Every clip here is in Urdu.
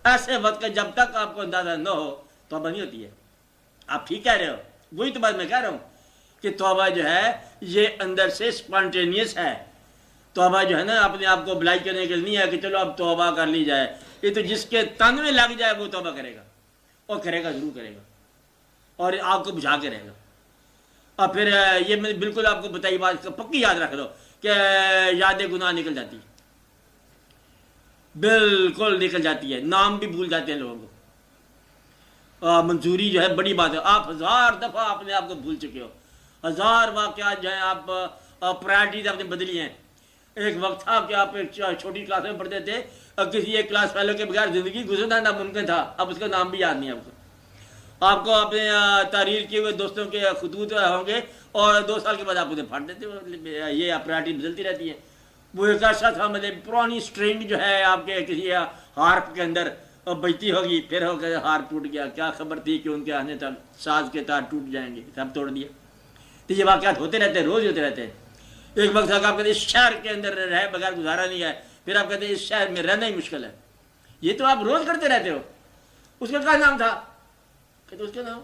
ایسے وقت کا جب تک آپ کو اندازہ نہ ہو توبہ نہیں ہوتی ہے. آپ ٹھیک کہہ رہے ہو, وہی تو بات میں کہہ رہا ہوں کہ توبہ جو ہے یہ اندر سے سپانٹینیس ہے. توبہ جو ہے نا اپنے آپ کو بلائی کرنے کے لیے نہیں ہے کہ چلو اب توبہ کر لی جائے. یہ تو جس کے تن میں لگ جائے وہ توبہ کرے گا, اور کرے گا ضرور کرے گا, اور آپ کو بجھا کے رہے گا. اور پھر یہ میں بالکل آپ کو بتائی بات پکی یاد رکھ دو کہ یادیں گناہ نکل جاتی, بالکل نکل جاتی ہے. نام بھی بھول جاتے ہیں لوگوں کو. منظوری جو ہے بڑی بات ہے. آپ 1000 دفعہ اپنے آپ کو بھول چکے ہو, 1000 واقعات جو ہیں آپ پرائرٹیز آپ نے بدلی ہیں. ایک وقت تھا کہ آپ ایک چھوٹی کلاس میں پڑھتے تھے اور کسی ایک کلاس فیلو کے بغیر زندگی گزرنا ناممکن تھا. اب اس کا نام بھی یاد نہیں ہے آپ کو اپنے تحریر کیے ہوئے دوستوں کے خطوط ہوں گے اور 2 سال کے بعد آپ انہیں پھاڑ دیتے ہو. یہ پرائرٹی بدلتی رہتی ہے. وہ ایک عرصہ تھا مطلب پرانی اسٹرنگ جو ہے آپ کے کسی ہارپ کے اندر بجتی ہوگی, پھر ہو کے ہارپ ٹوٹ گیا. کیا خبر تھی کہ ان کے آنے تک ساز کے تار ٹوٹ جائیں گے, سب توڑ دیا. تو یہ واقعات ہوتے رہتے ہیں, روز ہوتے رہتے ہیں. ایک وقت تک آپ کہتے ہیں اس شہر کے اندر رہے بغیر گزارا نہیں ہے, پھر آپ کہتے ہیں اس شہر میں رہنا ہی مشکل ہے. یہ تو آپ روز کرتے رہتے ہو. اس کا کیا نام تھا؟ کہتے اس کا نام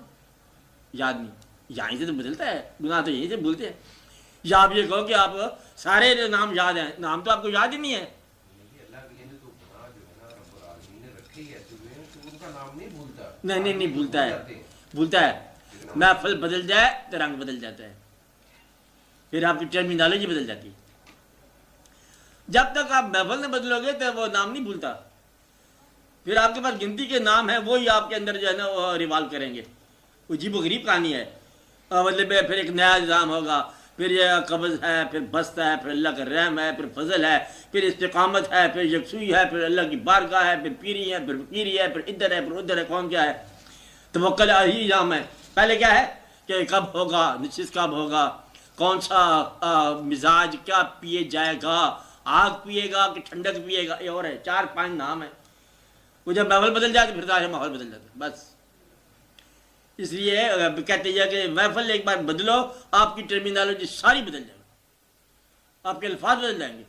یاد نہیں. یہیں سے تو بدلتا ہے, گناہ تو یہیں سے بھولتے ہیں. یا آپ یہ کہو کہ آپ سارے نام یاد ہیں, نام تو آپ کو یاد ہی نہیں ہے. نہیں بھولتا ہے, بھولتا ہے. محفل بدل جائے تو رنگ بدل جاتا ہے, پھر آپ کی ٹرمینالوجی بدل جاتی ہے. جب تک آپ محفل نہ بدلو گے تو وہ نام نہیں بھولتا. پھر آپ کے پاس گنتی کے نام ہیں, وہی آپ کے اندر جو ہے نا وہ ریوالو کریں گے. وہ عجیب و غریب کہانی ہے. مطلب پھر ایک نیا نظام ہوگا, پھر یہ قبض ہے, پھر بست ہے, پھر اللہ کا رحم ہے, پھر فضل ہے, پھر استقامت ہے, پھر یکسوئی ہے, پھر اللہ کی بارگاہ ہے, پھر پیری ہے, پھر فقیری ہے, پھر ادھر ہے, پھر ادھر ہے. کون کیا ہے؟ توکل ہی نام ہے. پہلے کیا ہے کہ کب ہوگا, نشست کب ہوگا, کون سا مزاج, کیا پیے جائے گا, آگ پیے گا کہ ٹھنڈک پیے گا, یہ اور ہے. 4-5 نام ہے. وہ جب ماحول بدل جائے تو پھر سارا ماحول بدل جاتا ہے. بس اس لیے کہتے ہیں کہ محفل ایک بار بدلو, آپ کی ٹرمینالوجی ساری بدل جائے گی, آپ کے الفاظ بدل جائیں گے.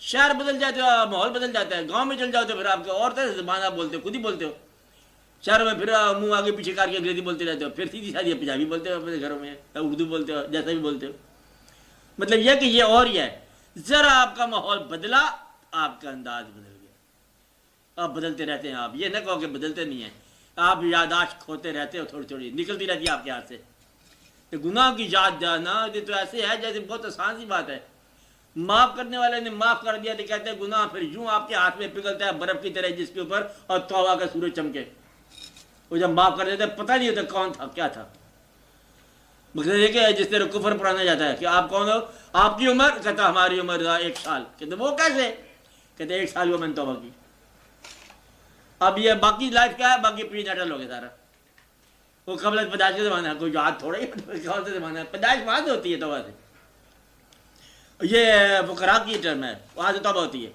شہر بدل جاتے ہو, ماحول بدل جاتا ہے. گاؤں میں چل جاؤ تو پھر آپ کے اور طرح زبان آپ بولتے ہو, خود ہی بولتے ہو. شہروں میں پھر منہ آگے پیچھے کر کے انگریزی بولتے رہتے ہو, پھر سیدھی سادھی پنجابی بولتے ہو اپنے گھروں میں, اردو بولتے ہو, جیسا بھی بولتے ہو. مطلب یہ کہ یہ اور ہی ہے. ذرا آپ کا ماحول بدلا, آپ کا انداز بدل گیا. آپ بدلتے رہتے ہیں. آپ یہ نہ کہو کہ بدلتے نہیں ہیں. آپ یاداشت کھوتے رہتے ہو, تھوڑی تھوڑی نکلتی رہتی ہے آپ کے ہاتھ سے. کہ گناہ کی یاد جانا یہ تو ایسے ہے جیسے بہت آسان سی بات ہے. معاف کرنے والے نے معاف کر دیا تو کہتے ہیں گناہ پھر یوں آپ کے ہاتھ میں پگھلتا ہے برف کی طرح جس کے اوپر اور توبہ کا سورج چمکے. وہ جب معاف کر دیتے پتہ نہیں ہوتا کون تھا کیا تھا. مقصد یہ کہ جس طرح کفر پڑھانا جاتا ہے کہ آپ کون ہو, آپ کی عمر, کہتا ہماری عمر 1 سال. کہتے وہ کیسے؟ کہتے 1 سال ہوا میں نے توبہ کی. اب یہ باقی لائف کیا ہے؟ باقی پری نیٹل ہو گیا سارا. وہ قبل پیدائش کا زمانہ ہے, کوئی یاد تھوڑا ہی کون سا زمانہ ہے. پیدائش وہاں سے ہوتی ہے توبہ سے. یہ فقراء کی ٹرم ہے, وہاں سے توبہ ہوتی ہے.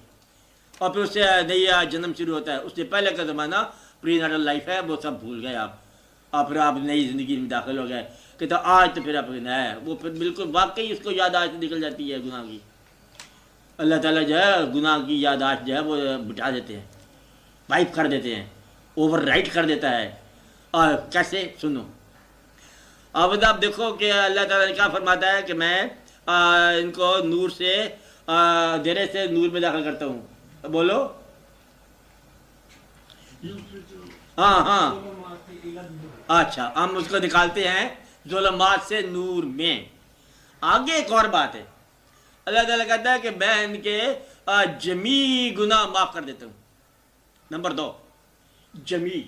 اور پھر اس سے نیا جنم شروع ہوتا ہے. اس سے پہلے کا زمانہ پری نیٹل لائف ہے, وہ سب بھول گئے آپ پھر آپ نئی زندگی میں داخل ہو گئے. کہ تو آج تو پھر آپ نیا ہے, وہ پھر بالکل واقعی اس کو یاداشت نکل جاتی ہے گناہ کی. اللہ تعالیٰ جو ہے گناہ کی یاداشت جو ہے وہ بٹا دیتے ہیں, وائپ کر دیتے ہیں, اوور رائٹ کر دیتا ہے. اور کیسے سنو اب آپ دیکھو کہ اللہ تعالیٰ نے کیا فرماتا ہے کہ میں ان کو نور سے دیرے سے نور میں داخل کرتا ہوں. بولو ہاں اچھا, ہم اس کو نکالتے ہیں ظلمات سے نور میں. آگے ایک اور بات ہے, اللہ تعالیٰ کہتا ہے کہ میں ان کے جمیع گناہ معاف کر دیتا ہوں. نمبر 2 جمیع,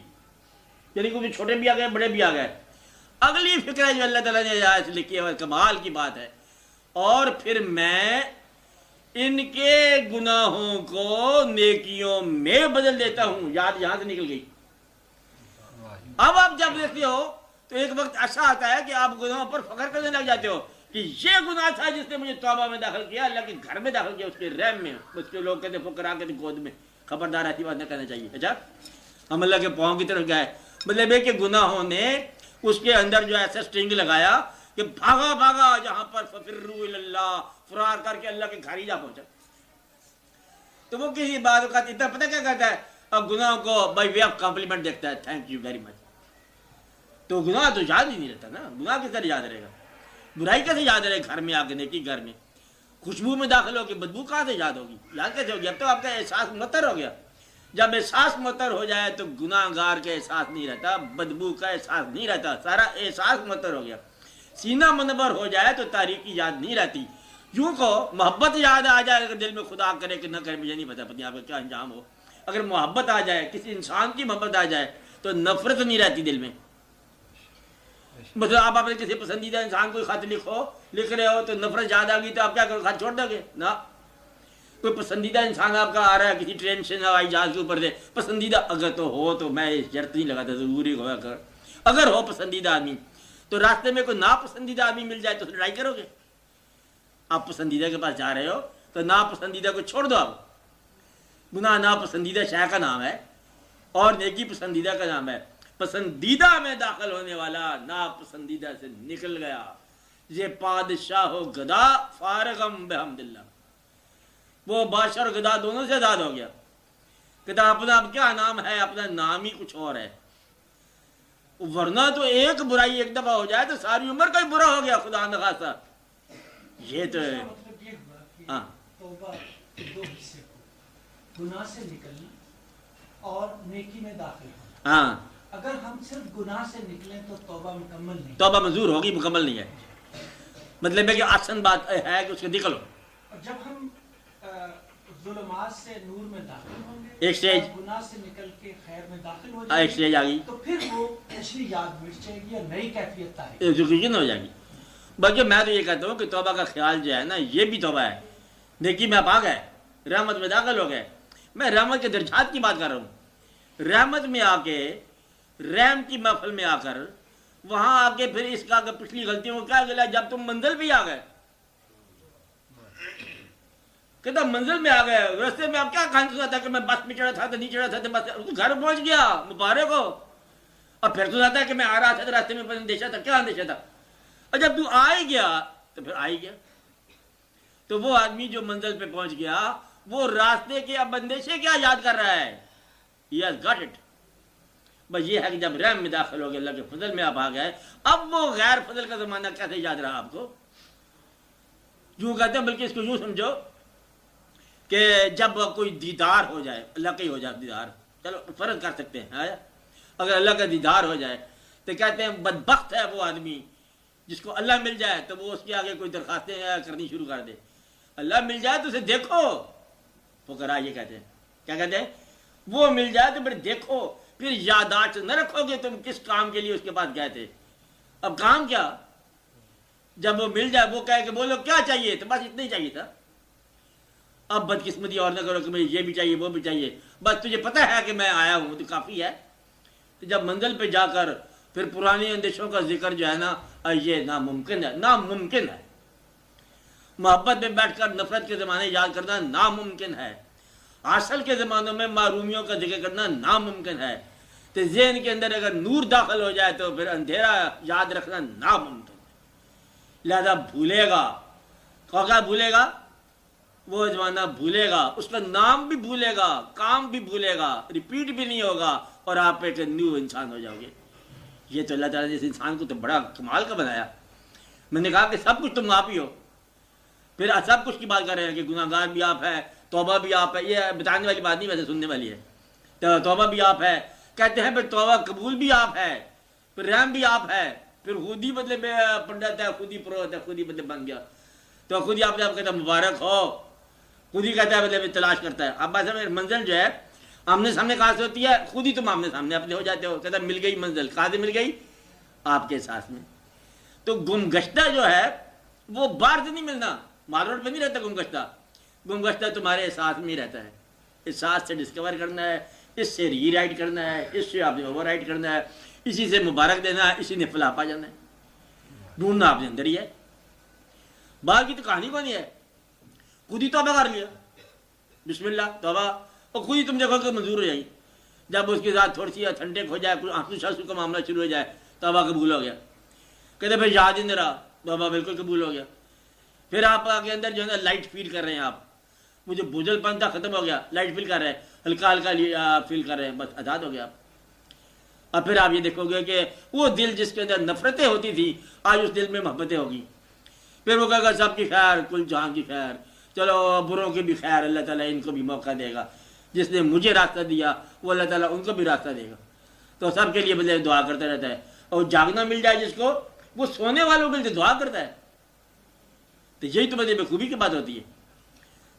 یعنی کچھ چھوٹے بھی آ گئے بڑے بھی آ گئے. اگلی فکر ہے جو اللہ تعالیٰ نے آیت لکھی ہے کمال کی بات ہے. اور پھر میں ان کے گناہوں کو نیکیوں میں بدل دیتا ہوں. یاد یہاں سے نکل گئی. اب آپ جب دیکھتے ہو تو ایک وقت ایسا آتا ہے کہ آپ گناہوں پر فخر کرنے لگ جاتے ہو کہ یہ گناہ تھا جس نے مجھے توبہ میں داخل کیا, اللہ کے گھر میں داخل کیا, اس کے رحم میں. اس کے لوگ کہتے فقراء کہتے گود میں. خبردار ایسی بات نہ کرنا چاہیے. اچھا, ہم اللہ کے پاؤں کی طرف گئے. مطلب ہے کہ گناہوں نے اس کے اندر جو ایسا سٹرنگ لگایا کہ بھاگا بھاگا جہاں پر ففروا الی اللہ, فرار کر کے اللہ کے گھر ہی جا پہنچا. تو وہ کسی بات کا اتنا پتہ کیا کہتا ہے, اب گناہ کو بائی وے آف کمپلیمنٹ دیکھتا ہے، تھینک یو ویری مچ. تو گناہ تو یاد ہی نہیں رہتا نا. گناہ کس طرح یاد رہے گا؟ برائی کیسے یاد رہے گا؟ گھر میں آ کے نیکی گھر میں خوشبو میں داخل ہو کے بدبو کہاں سے یاد ہوگی؟ یاد کیسے ہوگی؟ اب تو آپ کا احساس معطر ہو گیا. جب احساس معطر ہو جائے تو گناہ گار کا احساس نہیں رہتا، بدبو کا احساس نہیں رہتا، سارا احساس معطر ہو گیا. سینہ منور ہو جائے تو تاریکی یاد نہیں رہتی. یوں کو محبت یاد آ جائے، اگر دل میں خدا کرے کہ نہ کرے مجھے نہیں پتا پتہ آپ کا کیا انجام ہو. اگر محبت آ جائے، کسی انسان کی محبت آ جائے تو نفرت نہیں رہتی دل میں. مطلب آپ اپنے کسی پسندیدہ انسان کو خط لکھ رہے ہو تو نفرت یاد آ گئی تو آپ کیا کرو؟ خط چھوڑ دو گے نا. کوئی پسندیدہ انسان آپ کا آ رہا ہے کسی ٹرین سے ہوائی جہاز کے اوپر سے، پسندیدہ اگر تو ہو تو میں شرط نہیں لگاتا ضروری ہوا کر، اگر ہو پسندیدہ آدمی تو راستے میں کوئی ناپسندیدہ آدمی مل جائے تو لڑائی کرو گے؟ آپ پسندیدہ کے پاس جا رہے ہو تو ناپسندیدہ کو چھوڑ دو. آپ گناہ ناپسندیدہ شے کا نام ہے اور نیکی پسندیدہ کا نام ہے. پسندیدہ میں داخل ہونے والا ناپسندیدہ سے نکل گیا. یہ پادشاہ و گدا فارغم بحمد اللہ. وہ بادشاہ اور گدا دونوں سے آزاد ہو گیا. گدا اپنا اب کیا نام ہے؟ اپنا نام ہی کچھ اور ہے. ورنہ تو ایک برائی ایک دفعہ ہو جائے تو ساری عمر کا ہی برا ہو گیا خدا نخواستہ. یہ تو ہے ہاں توبہ کے دو حصے کو، گناہ سے نکلنا اور نیکی میں داخل ہونا. ہاں اگر ہم صرف گناہ سے نکلیں تو توبہ مکمل نہیں، توبہ منظور ہوگی، مکمل نہیں ہے. مطلب ہے کہ آسان بات ہے کہ اس کے نکلو. اور جب ہم ظلمات سے نور میں داخل ہوں گے، ایک سٹیج گناہ سے نکل کے خیر میں داخل ہو ایک جائیں سٹیج آ گئی تو پھر وہ پچھلی یاد مٹ جائے گی اور نئی کیفیت آئے گی، ایجوکیشن ہو جائے گی. بلکہ میں تو یہ کہتا ہوں کہ توبہ کا خیال جو ہے نا یہ بھی توبہ ہے. نیکی میں آپ آ گئے، رحمت میں داخل ہو گئے. میں رحمت کے درجات کی بات کر رہا ہوں. رحمت میں آ کے، رحم کی محفل میں آ کر وہاں آ کے پھر اس کا پچھلی غلطیوں کو کیا گلا جب تم منزل پہ آ گئے. کہتا منزل میں آ گئے، راستے میں آپ کیا کھان سنا تھا کہ میں بس میں چڑھا تھا تو نہیں چڑھا تھا تو بس گھر پہنچ گیا مبارک ہو. اور پھر تو جاتا ہے کہ میں آ رہا تھا تو راستے میں اندیشہ تھا. کیا اندیشہ تھا؟ اور جب تو آ ہی گیا تو پھر آ ہی گیا. تو وہ آدمی جو منزل پہ پہنچ گیا وہ راستے کے اب اندیشے کیا یاد کر رہا ہے؟ He has got it. بس یہ ہے کہ جب رحم میں داخل ہو گئے، اللہ کے فضل میں آپ آ گئے، اب وہ غیر فضل کا زمانہ کیسے یاد رہا آپ کو؟ یوں کہتے ہیں، بلکہ اس کو یوں سمجھو کہ جب کوئی دیدار ہو جائے، اللہ کا ہی ہو جائے دیدار، چلو فرض کر سکتے ہیں، اگر اللہ کا دیدار ہو جائے تو کہتے ہیں بدبخت ہے وہ آدمی جس کو اللہ مل جائے تو وہ اس کے آگے کوئی درخواستیں کرنی شروع کر دے. اللہ مل جائے تو اسے دیکھو. فقراء یہ کہتے ہیں، کیا کہتے ہیں؟ وہ مل جائے تو پھر دیکھو، پھر یادداشت نہ رکھو گے تم کس کام کے لیے اس کے پاس گئے تھے. اب کام کیا؟ جب وہ مل جائے وہ کہے کہ بولو کیا چاہیے، تو بس اتنا ہی چاہیے تھا. اب بدقسمتی اور نہ کرو کہ مجھے یہ بھی چاہیے وہ بھی چاہیے، بس تجھے پتہ ہے کہ میں آیا ہوں تو کافی ہے. تو جب منزل پہ جا کر پھر پرانے اندیشوں کا ذکر جو ہے نا یہ ناممکن ہے، ناممکن ہے. محبت میں بیٹھ کر نفرت کے زمانے یاد کرنا ناممکن ہے. حاصل کے زمانوں میں معرومیوں کا ذکر کرنا ناممکن ہے. تو ذہن کے اندر اگر نور داخل ہو جائے تو پھر اندھیرا یاد رکھنا ناممکن ہے. لہذا بھولے گا، کیا بھولے گا؟ وہ زمانہ بھولے گا، اس کا نام بھی بھولے گا، کام بھی بھولے گا، ریپیٹ بھی نہیں ہوگا، اور آپ ایک نیو انسان ہو جاؤ گے. یہ تو اللہ تعالیٰ نے اس انسان کو تو بڑا کمال کا بنایا. میں نے کہا کہ سب کچھ تم آپ ہی ہو، پھر سب کچھ کی بات کر رہے ہیں کہ گناہ گار بھی آپ ہے، توبہ بھی آپ ہے. یہ بتانے والی بات نہیں، ویسے سننے والی ہے. تو توبہ بھی آپ ہے، کہتے ہیں پھر توبہ قبول بھی آپ ہے، پھر رحم بھی آپ ہے، پھر خود ہی بدلے میں پنڈت ہے، خود ہی پروہت ہے، خود ہی بدلے بن گیا. تو خود ہی آپ جب کہتے ہیں مبارک ہو، خود ہی کہتا ہے بدلے میں تلاش کرتا ہے. اب ایسا منزل جو ہے آمنے سامنے کہاں سے ہوتی ہے؟ خود ہی تم آمنے سامنے اپنے ہو جاتے ہو. کہتا ہے مل گئی منزل. کہاں سے مل گئی؟ آپ کے ساتھ میں. تو گم گشتہ جو ہے وہ باہر سے نہیں ملنا، مال روڈ پہ نہیں رہتا گم گشتہ. گم گشتہ تمہارے ساتھ میں ہی رہتا ہے. اس ساتھ سے ڈسکور کرنا ہے، اس سے ری رائٹ کرنا ہے، اس سے آپ نے اوور رائٹ کرنا ہے، اسی سے مبارک دینا ہے، اسی نے فلاح پا جانا ہے. ڈھونڈنا آپ کے اندر ہی ہے، باہر کی تو کہانی کو نہیں ہے. خود ہی توبہ کر لیا، بسم اللہ توبہ، اور خود ہی تم دیکھو کہ منظور ہو جائے. جب اس کے ساتھ تھوڑی سی ٹھنڈک ہو جائے، کچھ آنسو شاسو کا معاملہ شروع ہو جائے، توبہ قبول ہو گیا. کہتے پھر یاد ہی نہیں رہا، توبہ بالکل قبول ہو گیا. پھر آپ کے اندر جو ہے نا لائٹ فیل کر رہے ہیں آپ، وہ جو بوجھل پن تھا ختم ہو گیا، لائٹ فیل کر رہے ہیں، ہلکا ہلکا فیل کر رہے ہیں، بس آزاد ہو گیا آپ۔ اور پھر آپ یہ دیکھو گے کہ وہ دل جس کے اندر نفرتیں ہوتی تھی آج اس دل میں محبتیں ہوگی۔ پھر وہ کہے گا سب کی خیر، کل جہاں کی خیر، چلو بروں کی بھی خیر، اللہ تعالیٰ ان کو بھی موقع دے گا، جس نے مجھے راستہ دیا وہ اللہ تعالیٰ ان کو بھی راستہ دے گا۔ تو سب کے لیے بدلے دعا کرتا رہتا ہے، اور جاگنا مل جائے جس کو، وہ سونے والوں کے لیے دعا کرتا ہے۔ تو یہی تو بدلے بخوبی کی بات ہوتی ہے۔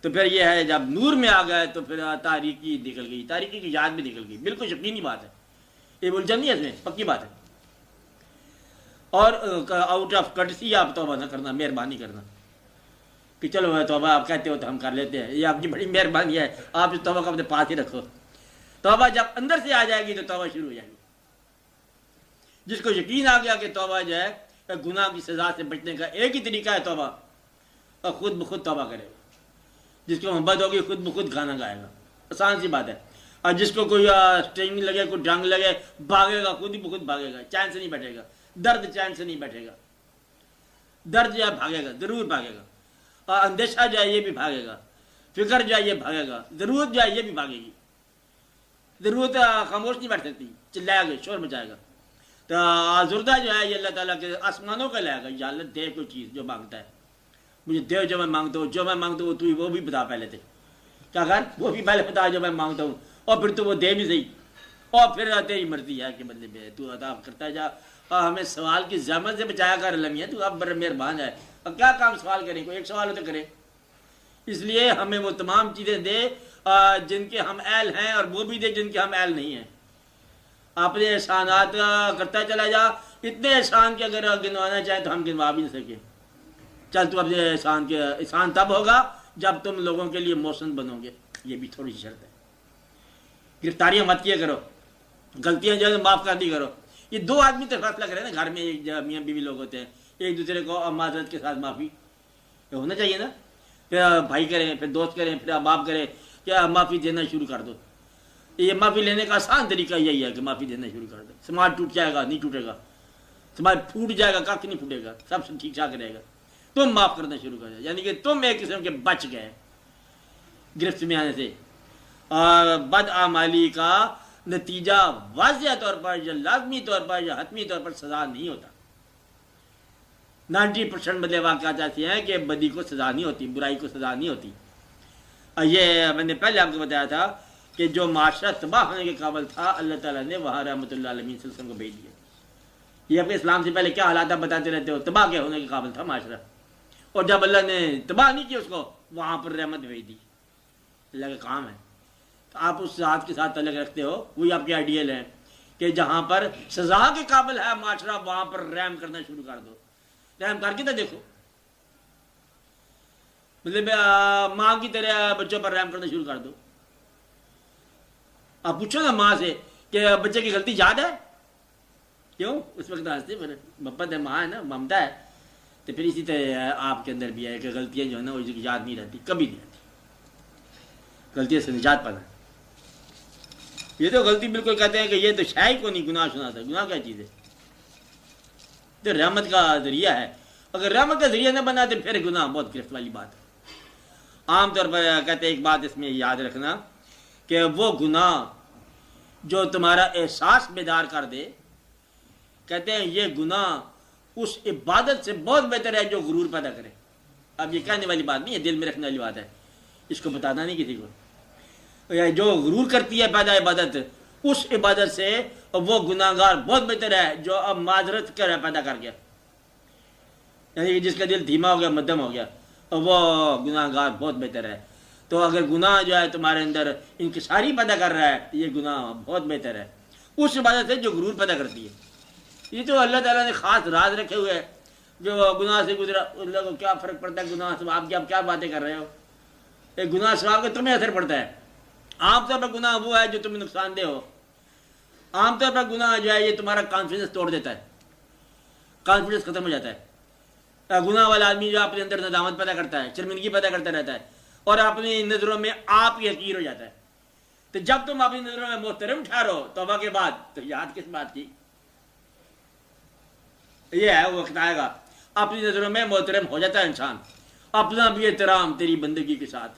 تو پھر یہ ہے جب نور میں آ گئے تو پھر تاریکی نکل گئی، تاریکی کی یاد بھی نکل گئی، بالکل یقینی بات ہے، یہ الجھن نہیں ہے، اس میں پکی بات ہے۔ اور آؤٹ آف کٹسی آپ توبہ نہ کرنا، مہربانی کرنا کہ چلو توبہ آپ کہتے ہو تو ہم کر لیتے ہیں، یہ آپ کی بڑی مہربانی ہے، آپ اس توبہ کو اپنے پاس ہی رکھو۔ توبہ جب اندر سے آ جائے گی تو توبہ شروع ہو جائے گی۔ جس کو یقین آ گیا کہ توبہ جو ہے گناہ کی سزا سے بچنے کا ایک ہی طریقہ ہے توبہ، اور خود بخود توبہ کرے گا۔ جس کو محبت ہوگی خود بخود گانا گائے گا، آسان سی بات ہے۔ اور جس کو کوئی اسٹرنگ لگے، کوئی ڈرنگ لگے، بھاگے گا، خود ہی بخود بھاگے گا، چین سے نہیں بیٹھے گا، درد چین سے نہیں بیٹھے گا، درد جو ہے بھاگے گا، ضرور بھاگے گا، اور اندیشہ جو ہے یہ بھی بھاگے گا، فکر جو ہے یہ بھاگے گا، ضرورت جو ہے یہ بھی بھاگے گی۔ ضرورت خاموش نہیں بیٹھ سکتی، چلائے گا، شور مچائے گا۔ تو آزردہ جو ہے یہ اللہ تعالیٰ کے آسمانوں کا لائے گا، یا اللہ دے کوئی چیز جو مانگتا ہے، مجھے دے جو میں مانگتا ہوں، جو میں مانگتا ہوں تو وہ بھی بتا پہلے تھے، کیا کر وہ بھی پہلے بتا جو میں مانگتا ہوں، اور پھر تو وہ دے بھی صحیح، اور پھر تیری مرضی ہے کہ بندے پہ تو عطا کرتا جا، اور ہمیں سوال کی زحمت سے بچایا کر المیہ، تو اب بڑا مہربان ہے، اب کیا کام سوال کریں، کوئی ایک سوال ہو تو کرے۔ اس لیے ہمیں وہ تمام چیزیں دے جن کے ہم اہل ہیں، اور وہ بھی دے جن کے ہم اہل نہیں ہیں۔ اپنے احسانات کرتا چلا جا، اتنے احسان کے اگر گنوانا چاہے تو ہم گنوا بھی نہیں سکے۔ چل تو اپنے احسان تب ہوگا جب تم لوگوں کے لیے موسن بنو گے، یہ بھی تھوڑی سی شرط ہے۔ گرفتاریاں مت کیا کرو، غلطیاں جو ہے معاف کر دی کرو۔ یہ دو آدمی تو فیصلہ کرے نا، گھر میں ایک میاں بیوی لوگ ہوتے ہیں، ایک دوسرے کو معذرت کے ساتھ معافی ہونا چاہیے نا، پھر بھائی کریں، پھر دوست کریں، پھر باپ کریں، کیا معافی دینا شروع کر دو۔ یہ معافی لینے کا آسان طریقہ یہی ہے کہ معافی دینا شروع کر دو۔ سماج ٹوٹ جائے گا نہیں ٹوٹے گا، سماج پھوٹ جائے گا کاک نہیں پھوٹے گا، سب سے ٹھیک ٹھاک رہے گا۔ تم معاف کرنا شروع کر دو، یعنی کہ تم ایک قسم کے بچ گئے گرفت میں آنے سے۔ اور بدعمالی کا نتیجہ واضح طور پر یا لازمی طور پر یا حتمی طور پر سزا نہیں ہوتا۔ 90% بدلے واقعات ایسے ہیں کہ بدی کو سزا نہیں ہوتی، برائی کو سزا نہیں ہوتی۔ اور یہ میں نے پہلے آپ کو بتایا تھا کہ جو معاشرہ تباہ ہونے کے قابل تھا، اللہ تعالیٰ نے وہاں رحمۃ اللہ علیہ صلی اللہ علیہ وسلم کو بھیج دیا۔ یہ اپنے اسلام سے پہلے کیا حالات بتاتے رہتے ہو، تباہ کے ہونے کے قابل تھا معاشرہ، اور جب اللہ نے تباہ نہیں کیا اس کو، وہاں پر رحمت بھیج دی۔ اللہ کا کام ہے۔ تو آپ اس ذات کے ساتھ تعلق رکھتے ہو، وہی آپ کے آئیڈیل ہیں کہ جہاں پر سزا کے قابل ہے معاشرہ، وہاں پر رحم کرنا شروع کر دو۔ رحم کر کے تو دیکھو، مطلب ماں کی طرح بچوں پر رحم کرنا شروع کر دو۔ آپ پوچھو نا ماں سے کہ بچے کی غلطی یاد ہے، کیوں اس وقت ہنستے، پھر محبت ہے، ماں ہے نا، ممتا ہے۔ تو پھر اسی طرح آپ کے اندر بھی ہے کہ غلطیاں جو ہے نا وہ یاد نہیں رہتی، کبھی نہیں رہتی، غلطیوں سے نجات پانا۔ یہ تو غلطی بالکل کہتے ہیں کہ یہ تو شاید کو نہیں گناہ سنا تھا، گناہ کیا چیز ہے؟ تو رحمت کا ذریعہ ہے، اگر رحمت کا ذریعہ نہ بنا تو پھر گناہ بہت گرفت والی بات ہے۔ عام طور پر کہتے ہیں ایک بات اس میں یاد رکھنا کہ وہ گناہ جو تمہارا احساس بیدار کر دے، کہتے ہیں یہ گناہ اس عبادت سے بہت بہتر ہے جو غرور پیدا کرے۔ اب یہ کہنے والی بات نہیں ہے، دل میں رکھنے والی بات ہے، اس کو بتانا نہیں کسی کو۔ جو غرور کرتی ہے پیدا عبادت، اس عبادت سے وہ گناہ گار بہت بہتر ہے جو اب معذرت کر پیدا کر گیا، یعنی کہ جس کا دل دھیما ہو گیا، مدھم ہو گیا، وہ گناہ گار بہت بہتر ہے۔ تو اگر گناہ جو ہے تمہارے اندر انکساری پیدا کر رہا ہے، یہ گناہ بہت بہتر ہے اس عبادت سے جو غرور پیدا کرتی ہے۔ یہ تو اللہ تعالیٰ نے خاص راز رکھے ہوئے ہیں، جو گناہ سے گزرا ان لوگوں کو کیا فرق پڑتا ہے گناہ ثواب کی، آپ کیا باتیں کر رہے ہو؟ ایک گناہ ثواب کا تمہیں اثر پڑتا ہے۔ عام طور پر گناہ وہ ہے جو تمہیں نقصان دہ ہو۔ عام طور پر گناہ جو ہے یہ تمہارا کانفیڈنس توڑ دیتا ہے، کانفیڈنس ختم ہو جاتا ہے۔ گناہ والا آدمی جو اپنے اندر ندامت پیدا کرتا ہے، شرمندگی پیدا کرتا رہتا ہے، اور اپنی نظروں میں آپ کی حقیر ہو جاتا ہے۔ تو جب تم اپنی نظروں میں محترم ٹھہرو توبہ کے بعد، تو یاد کس بات کی؟ یہ ہے وہ وقت آئے گا اپنی نظروں میں محترم ہو جاتا ہے انسان، اپنا بھی احترام تیری بندگی کے ساتھ،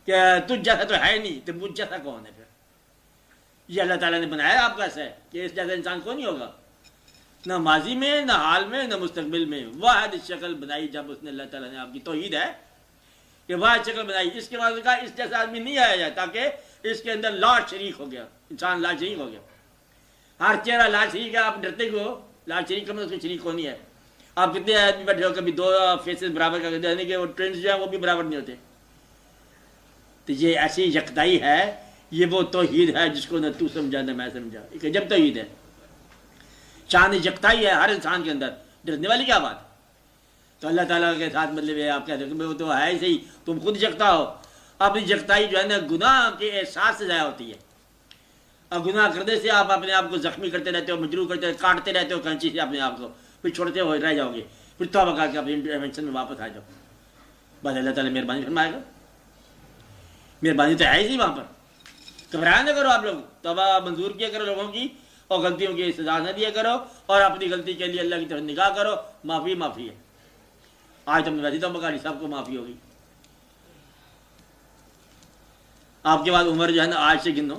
کہ تجھ جیسا تو ہے نہیں، تو مجھ جیسا کون ہے؟ پھر یہ اللہ تعالیٰ نے بنایا آپ کا ایسا ہے کہ اس جیسا انسان کون نہیں ہوگا، نہ ماضی میں، نہ حال میں، نہ مستقبل میں۔ واحد شکل بنائی جب اس نے، اللہ تعالیٰ نے، آپ کی توحید ہے کہ واحد شکل بنائی، اس کے بعد کہا اس جیسا آدمی نہیں آیا جائے، تاکہ اس کے اندر لا شریک ہو گیا، انسان لا شریک ہو گیا، ہر چہرہ لا شریک ہے۔ آپ ڈرتے کیوں؟ لا شریک کا مطلب شریک ہونی ہے۔ آپ کتنے آدمی بیٹھے ہو، کبھی دو فیسز برابر کر کے، یعنی کہ وہ ٹوئنز جو ہیں وہ بھی برابر نہیں ہوتے۔ تو یہ ایسی یکتائی ہے، یہ وہ توحید ہے جس کو نہ تو سمجھا نہ میں سمجھا، ایک عجب توحید ہے، شان یکتائی ہے ہر انسان کے اندر، ڈرنے والی کیا بات ہے؟ تو اللہ تعالیٰ کے ساتھ مطلب ہے آپ کہتے ہیں کہ وہ تو ہے ہی صحیح، تم خود یکتا ہو۔ اپنی یکتائی جو ہے نا گناہ کے احساس سے ضائع ہوتی ہے، اور گناہ کرنے سے آپ اپنے آپ کو زخمی کرتے رہتے ہو، مجروح کرتے رہتے، کاٹتے رہتے ہو کینچی سے اپنے آپ کو، پھر چھوڑتے ہو رہ جاؤ گے، پھر توبہ کر کے اپنی ڈائمنشن میں واپس آ جاؤ، بس اللہ تعالیٰ مہربانی فرمائے گا۔ مہربانی تو ہے ہی وہاں پر، گھبرایا نہ کرو آپ لوگ، توبہ منظور کیا کرو لوگوں کی، اور غلطیوں کی سزا نہ دیا کرو، اور اپنی غلطی کے لیے اللہ کی طرف نگاہ کرو، معافی معافی ہے۔ آج تم نے ویسی توبہ کری، سب کو معافی ہوگی۔ آپ کے بعد عمر جو ہے نا آج سے گنو،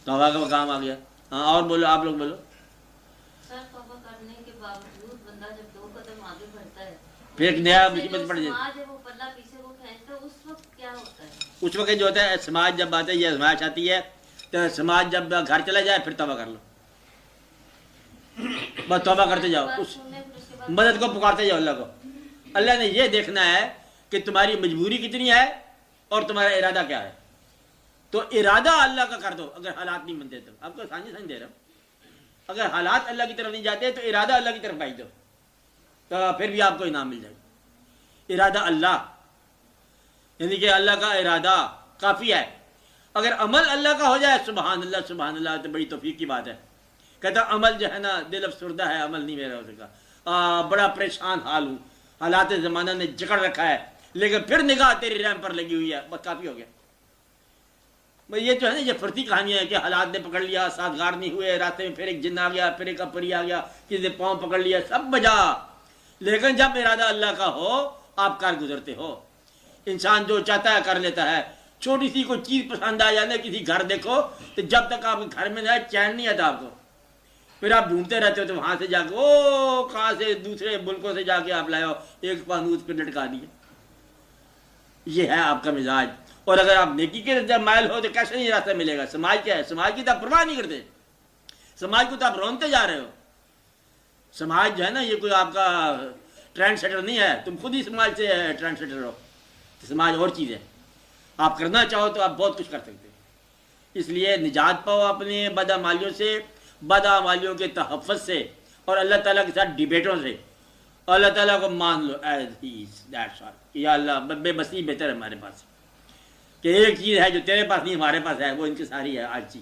توبہ کا مقام آ گیا۔ ہاں اور بولو، آپ لوگ بولو۔ سر توبہ کرنے کے باوجود بندہ جب 2 قدم آگے بڑھتا ہے پھر ایک نیا مصیبت پڑ جاتی سماج ہے وہ پلہ پیچھے کو کھینچتا ہے، اس وقت کیا ہوتا ہے؟ اس وقت جو ہوتا ہے، سماج جب آتا ہے، یہ آزمائش آتی ہے، تو سماج جب گھر چلا جائے پھر توبہ کر لو، بس توبہ کرتے جاؤ، اس مدد کو پکارتے جاؤ اللہ کو۔ اللہ نے یہ دیکھنا ہے کہ تمہاری مجبوری کتنی ہے اور تمہارا ارادہ کیا ہے، تو ارادہ اللہ کا کر دو۔ اگر حالات نہیں بنتے تو آپ کو آسانی سمجھ دے رہا ہوں، اگر حالات اللہ کی طرف نہیں جاتے تو ارادہ اللہ کی طرف بھیج دو، تو پھر بھی آپ کو انعام مل جائے گا۔ ارادہ اللہ، یعنی کہ اللہ کا ارادہ کافی ہے۔ اگر عمل اللہ کا ہو جائے، سبحان اللہ سبحان اللہ، تو بڑی توفیق کی بات ہے۔ کہتا عمل جو ہے نا، دل افسردہ ہے، عمل نہیں میرا ہو سکا، بڑا پریشان حال ہوں، حالات زمانہ نے جکڑ رکھا ہے، لیکن پھر نگاہ تیری رحم پر لگی ہوئی ہے، بس کافی ہو گیا۔ یہ جو ہے نا، یہ فرتی کہانیاں ہیں کہ حالات نے پکڑ لیا، سازگار نہیں ہوئے، راستے میں پھر ایک جن آ گیا، پھر ایک اپری آ گیا، کسی نے پاؤں پکڑ لیا، سب بجا۔ لیکن جب ارادہ اللہ کا ہو، آپ کر گزرتے ہو۔ انسان جو چاہتا ہے کر لیتا ہے۔ چھوٹی سی کوئی چیز پسند آ جائے، کسی گھر دیکھو تو جب تک آپ گھر میں جائے چین نہیں آتا آپ کو، پھر آپ ڈھونڈتے رہتے ہو، تو وہاں سے جا کے او کہاں سے دوسرے ملکوں سے جا کے آپ لائے ہو، ایک پانوس پہ لٹکا دیے۔ یہ ہے آپ کا مزاج۔ اور اگر آپ نیکی کے جب مائل ہو تو کیسے نہیں راستہ ملے گا؟ سماج کیا ہے؟ سماج کی تو آپ پرواہ نہیں کرتے، سماج کو تو آپ رونتے جا رہے ہو۔ سماج جو ہے نا، یہ کوئی آپ کا ٹرینڈ سیٹر نہیں ہے، تم خود ہی سماج سے ٹرینڈ سیٹر ہو۔ سماج اور چیز ہے، آپ کرنا چاہو تو آپ بہت کچھ کر سکتے ہیں۔ اس لیے نجات پاؤ اپنے بدعمالیوں سے، بدعمالیوں کے تحفظ سے، اور اللہ تعالیٰ کے ساتھ ڈیبیٹوں سے۔ اللہ تعالیٰ کو مان لو as he is, that's all. یا اللہ، بے بسی بہتر ہے ہمارے پاس، کہ ایک چیز ہے جو تیرے پاس نہیں ہمارے پاس ہے، وہ ان کی ساری ہے آجی،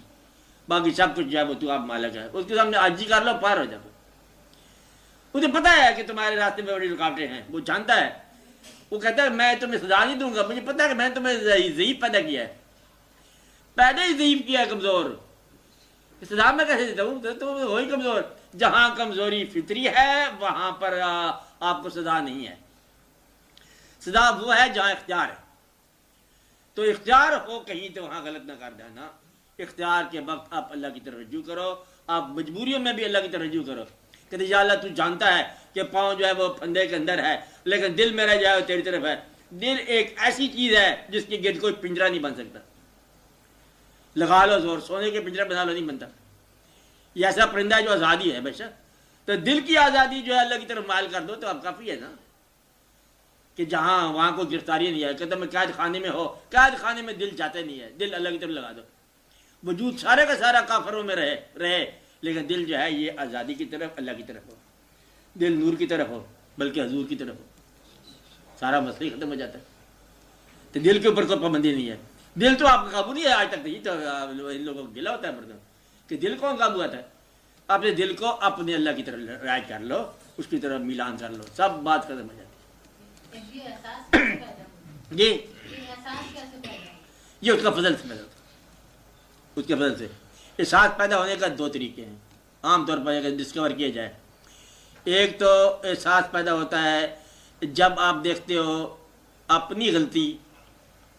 باقی سب کچھ جو ہے وہ تو آپ مالک ہے۔ اس کے سامنے آجی کر لو، پار ہو جاؤ۔ مجھے پتہ ہے کہ تمہارے راستے میں بڑی رکاوٹیں ہیں، وہ جانتا ہے۔ وہ کہتا ہے میں تمہیں سزا نہیں دوں گا، مجھے پتہ ہے کہ میں نے تمہیں ضعیف پیدا کیا ہے، پیدا ہی ضعیف کیا ہے، کمزور۔ سزا میں کیسے دیتا ہوں؟ تو وہی کمزور۔ جہاں کمزوری فطری ہے وہاں پر آپ کو سزا نہیں ہے۔ سزا وہ ہے جہاں اختیار ہے، تو اختیار ہو کہیں تو وہاں غلط نہ کر دینا۔ اختیار کے وقت آپ اللہ کی طرف رجوع کرو، آپ مجبوریوں میں بھی اللہ کی طرف رجوع کرو کہ یا اللہ تو جانتا ہے کہ پاؤں جو ہے وہ پھندے کے اندر ہے، لیکن دل میرا جو ہے وہ تیری طرف ہے۔ دل ایک ایسی چیز ہے جس کے گرد کوئی پنجرا نہیں بن سکتا، لگا لو زور، سونے کے پنجرا بنا لو، نہیں بنتا۔ یہ ایسا پرندہ ہے جو آزادی ہے بے شک، تو دل کی آزادی جو ہے اللہ کی طرف مائل کر دو تو اب کافی ہے نا، کہ جہاں وہاں کوئی گرفتاری نہیں ہے۔ کہتا میں قید خانے میں ہو، قید خانے میں دل جاتے نہیں ہے، دل اللہ کی طرف لگا دو۔ وجود سارے کا سارا کافروں میں رہے لیکن دل جو ہے یہ آزادی کی طرف، اللہ کی طرف ہو، دل نور کی طرف ہو، بلکہ حضور کی طرف ہو، سارا مسئلہ ختم ہو جاتا ہے۔ تو دل کے اوپر کوئی پابندی نہیں ہے، دل تو آپ کا قابو نہیں ہے آج تک۔ نہیں تو ان لوگوں کو گلا ہوتا ہے مردوں کہ دل کون قابو آتا ہے؟ اپنے دل کو اپنے اللہ کی طرف رائج کر لو، اس کی طرف میلان کر لو، سب بات ختم ہو جاتی ہے۔ جی یہ اس کا فضل سے پیدا ہوتا ہے، اس کے فضل سے۔ احساس پیدا ہونے کا 2 طریقے ہیں عام طور پر اگر ڈسکور کیا جائے۔ ایک تو احساس پیدا ہوتا ہے جب آپ دیکھتے ہو اپنی غلطی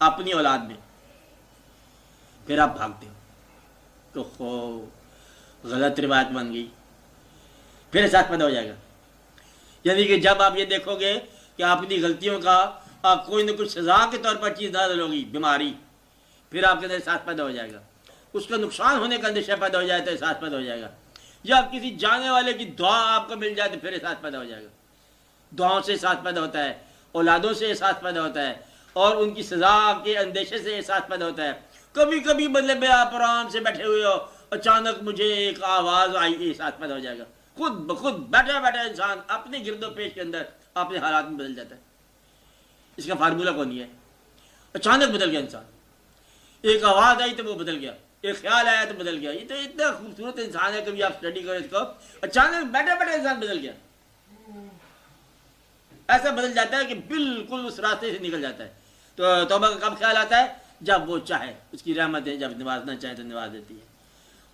اپنی اولاد میں، پھر آپ بھاگتے ہو تو غلط روایت بن گئی، پھر احساس پیدا ہو جائے گا. یعنی کہ جب آپ یہ دیکھو گے کہ آپ اپنی غلطیوں کا کوئی نہ کوئی سزا کے طور پر چیز نہ لوگی، بیماری، پھر آپ کے اندر احساس پیدا ہو جائے گا. اس کا نقصان ہونے کا اندیشہ پیدا ہو جائے تو احساس پیدا ہو جائے گا. یا کسی جانے والے کی دعا آپ کو مل جائے تو پھر احساس پیدا ہو جائے گا. دعاؤں سے احساس پیدا ہوتا ہے، اولادوں سے احساس پیدا ہوتا ہے، اور ان کی سزا کے اندیشے سے احساس پیدا ہوتا ہے. کبھی کبھی مطلب میں آپ آرام سے بیٹھے ہوئے ہو، اچانک مجھے ایک آواز آئی، احساس پیدا ہو جائے گا. خود بخود بیٹھا بیٹھا انسان اپنے گرد و پیش کے اندر اپنے حالات میں بدل جاتا ہے. اس کا فارمولہ کون ہے؟ اچانک بدل گیا انسان. ایک آواز آئی تو وہ بدل گیا، ایک خیال آیا تو بدل گیا. یہ تو اتنا خوبصورت انسان ہے، کبھی آپ اسٹڈی کرو اس کو، اچانک بیٹھا بیٹھا انسان بدل گیا. ایسا بدل جاتا ہے کہ بالکل اس راستے سے نکل جاتا ہے. تو توبہ کا کب خیال آتا ہے؟ جب وہ چاہے، اس کی رحمت ہے، جب نوازنا چاہے تو نواز دیتی ہے.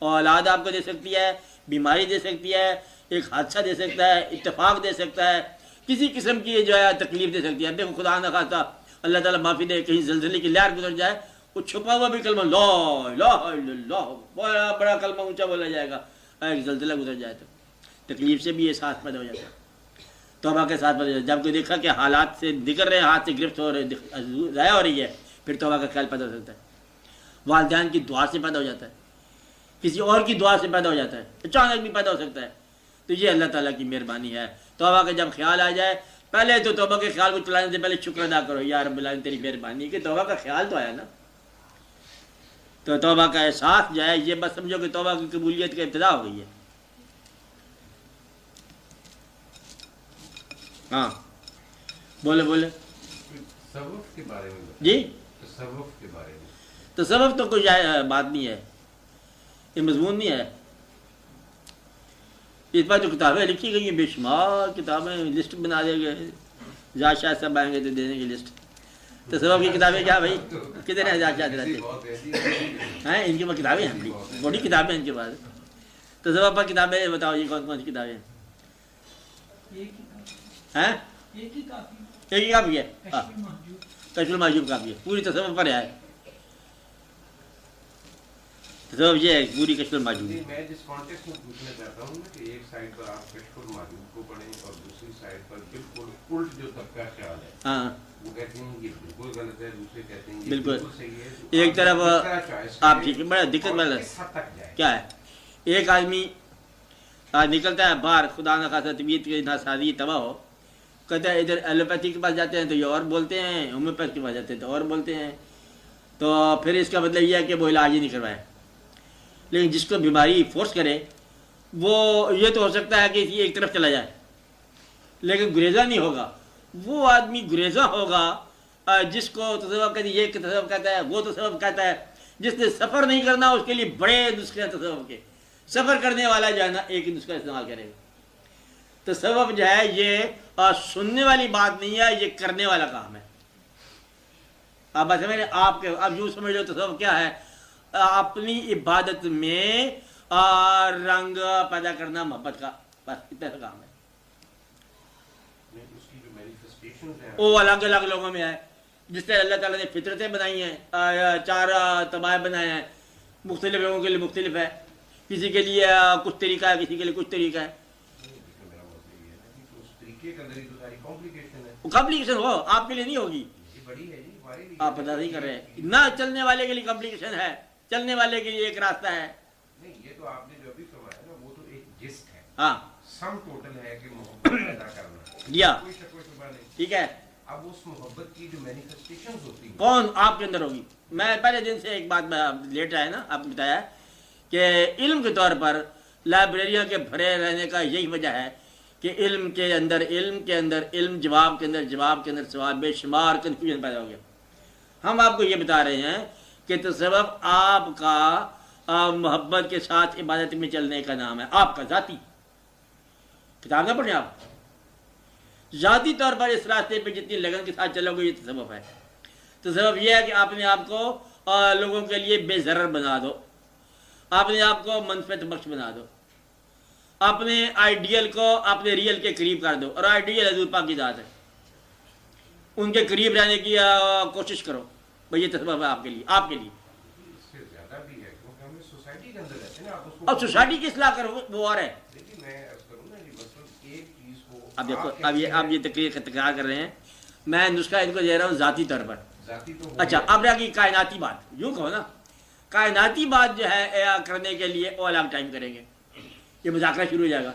اولاد آپ کو دے سکتی ہے، بیماری دے سکتی ہے، ایک حادثہ دے سکتا ہے، اتفاق دے سکتا ہے، کسی قسم کی جو ہے تکلیف دے سکتی ہے. دیکھو خدا نہ خواستہ اللہ تعالیٰ معافی دے، کہیں زلزلے کی لہر گزر جائے، وہ چھپا ہوا بھی کلمہ لا الہ الا اللہ بڑا بڑا کلمہ اونچا بولا جائے گا، ایک زلزلہ گزر جائے تو تکلیف سے بھی احساس پیدا ہو جاتا ہے. توبہ کے ساتھ پیدا ہو جاتا ہے. جب کوئی دیکھا کہ حالات سے نکل رہے ہیں، ہاتھ سے گرفت ہو رہے، ضائع ہو رہی ہے، پھر توبہ کا خیال پیدا ہو سکتا ہے. والدین کی دعا سے پیدا ہو جاتا ہے، کسی اور کی دعا سے پیدا ہو جاتا ہے، اچانک بھی پیدا ہو سکتا ہے. تو یہ اللہ تعالیٰ کی مہربانی ہے. توبہ کا جب خیال آ جائے، پہلے تو توبہ کے خیال کو چلانے سے پہلے شکر ادا کرو، یا رب العالمین تیری مہربانی کہ توبہ کا خیال تو آیا نا. تو توبہ کا احساس جو ہے، یہ بس سمجھو کہ توبہ کی قبولیت کا ابتدا ہو گئی ہے. ہاں بولے بولے. تصوف کے بارے میں جی، تصوف کے بارے میں. تصوف تو کوئی بات نہیں ہے، یہ مضمون نہیں ہے. اس پر جو کتابیں لکھی گئی ہیں، بے شمار کتابیں، لسٹ بنا دے گئے، زاد شاہ صاحب آئیں گے تو دینے کی لسٹ. تصوف کی کتابیں کیا بھائی، کتنے زاد شاہ رہتے ہیں ان کی وہ کتابیں ہیں، بڑی کتابیں ان کے پاس. تصوف پر کتابیں بتاؤ جی، کون کون سی کتابیں ہیں؟ ایک ہی کافی ایک ہی کافی ہے، کشف کشف المحجوب کافی ہے، پوری تصوف پر ہے. تصوف یہ ہے پوری کشف المحجوب. میں جس کانٹیکس میں پوچھنا چاہتا ہوں کہ ایک سائڈ پر آپ کشف المحجوب کو پڑھیں اور دوسری سائڈ پر بالکل الٹ جو طبقہ خیال ہے، ہاں وہ کہتے ہیں یہ بالکل غلط ہے، دوسرے کہتے ہیں یہ بالکل صحیح ہے. ایک طرف آپ ٹھیک ہے، بڑا دقت والا کس حد تک جائے کیا ہے. ایک آدمی نکلتا ہے باہر، خدا نہ خاصا طبیعت کی ناسازی تباہ ہو، کہتا ہے ادھر ایلوپیتھی کے پاس جاتے ہیں تو یہ اور بولتے ہیں، ہومیوپیتھ کے پاس جاتے ہیں تو اور بولتے ہیں. تو پھر اس کا مطلب یہ ہے کہ وہ علاج ہی نہیں کروائے. لیکن جس کو بیماری فورس کرے، وہ یہ تو ہو سکتا ہے کہ ایک طرف چلا جائے لیکن گریزہ نہیں ہوگا. وہ آدمی گریزہ ہوگا جس کو تصوف کہتے ہیں، یہ تصوف کہتا ہے، وہ تصوف کہتا ہے. جس نے سفر نہیں کرنا اس کے لیے بڑے نسخے ہیں تصوف کے. سفر کرنے والا جو ہے نا ایک ہی نسخہ استعمال کرے گا. تصوف جو ہے یہ سننے والی بات نہیں ہے، یہ کرنے والا کام ہے. آپ بس سمجھ آپ کے اب یوں سمجھ لو تصوف کیا ہے، اپنی عبادت میں رنگ پیدا کرنا محبت کا، بس اتنا سا کام ہے. اس کی جو مینیفیسٹیشنز ہیں وہ الگ الگ لوگوں میں ہے. جس طرح اللہ تعالیٰ نے فطرتیں بنائی ہیں، 4 طبائع بنائے ہیں، مختلف لوگوں کے لیے مختلف ہے. کسی کے لیے کچھ طریقہ ہے، کسی کے لیے کچھ طریقہ ہے. میرا مطلب یہ ہے کہ اس طریقے کے اندر ہی تو ساری کمپلیکیشن ہے. وہ کمپلیکیشن ہو آپ کے لیے نہیں ہوگی، یہ بڑی ہے جی، ہمارے لیے آپ پتہ نہیں کر رہے. نہ چلنے والے کے لیے کمپلیکیشن ہے، چلنے والے کے لیے ایک راستہ ہے. نہیں، یہ تو آپ نے جو ابھی فرمایا نا وہ تو ایک جسٹ ہے، ہاں سم ٹوٹل ہے کہ محبت پیدا کرنا، یا کوئی شک و شبہ نہیں. ٹھیک ہے. اب اس محبت کی جو مینیفیسٹیشنز ہوتی ہیں کون آپ کے اندر ہوگی. میں پہلے دن سے ایک بات میں لیٹ آیا نا، آپ نے بتایا کہ علم کے طور پر لائبریریاں کے بھرے رہنے کا یہی وجہ ہے کہ علم کے اندر علم، جواب کے اندر جواب کے اندر سوال، بے شمار کنفیوژن پیدا ہو گیا. ہم آپ کو یہ بتا رہے ہیں کہ تصوف آپ کا محبت کے ساتھ عبادت میں چلنے کا نام ہے، آپ کا ذاتی. کتاب نہ پڑھیں آپ، ذاتی طور پر اس راستے پہ جتنی لگن کے ساتھ چلو گے یہ تصوف ہے. تصوف یہ ہے کہ اپنے آپ کو لوگوں کے لیے بے ضرر بنا دو، اپنے آپ کو منفعت بخش بنا دو، اپنے آئیڈیل کو اپنے ریئل کے قریب کر دو. اور آئیڈیل حضور پاک کی ذات ہے، ان کے قریب رہنے کی کوشش کرو. بھئی یہ تسبب ہے آپ کے لیے، آپ کے لیے. اس سے زیادہ بھی ہے کیونکہ ہم سوسائٹی کے اندر رہتے ہیں نا. آپ اس کو اب سوسائٹی کی اصلاح کرو وہ اور ہے. دیکھیے میں عرض کروں نا جی مثلاً ایک چیز کو اب دیکھو اب یہ تکرار کر رہے ہیں. میں نسخہ ان کو دے رہا ہوں ذاتی طور پر. ذاتی تو اچھا اب رہا کہ کائناتی بات، یوں کہو نا کائناتی بات جو ہے کرنے کے لیے وہ الگ ٹائم کریں گے، یہ مذاکرہ شروع ہو جائے گا.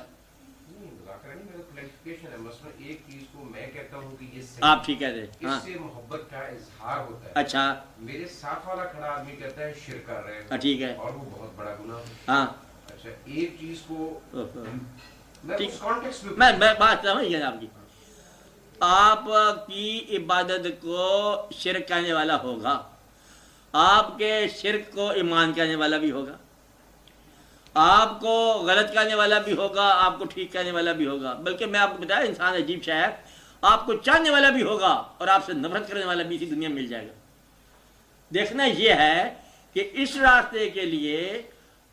مذاکرہ نہیں، میرا کلیریفیکیشن ہے. مثلا ایک چیز کو میں کہتا ہوں کہ یہ آپ ٹھیک کہتے ہیں. اس سے محبت کا اظہار ہوتا ہے. اچھا میرے ساتھ والا کھڑا آدمی کہتا ہے شرک کر رہے ہیں، ٹھیک ہے، اور وہ بہت بڑا گناہ ہے. ہاں اچھا ایک چیز کو میں ٹھیک، اس کانٹیکسٹ میں بات سمجھ گیا آپ کی. آپ کی عبادت کو شرک کہنے والا ہوگا، آپ کے شرک کو ایمان کہنے والا بھی ہوگا، آپ کو غلط کہنے والا بھی ہوگا، آپ کو ٹھیک کہنے والا بھی ہوگا. بلکہ میں آپ کو بتایا انسان عجیب شے ہے، آپ کو چاہنے والا بھی ہوگا اور آپ سے نفرت کرنے والا بھی اسی دنیا میں مل جائے گا. دیکھنا یہ ہے کہ اس راستے کے لیے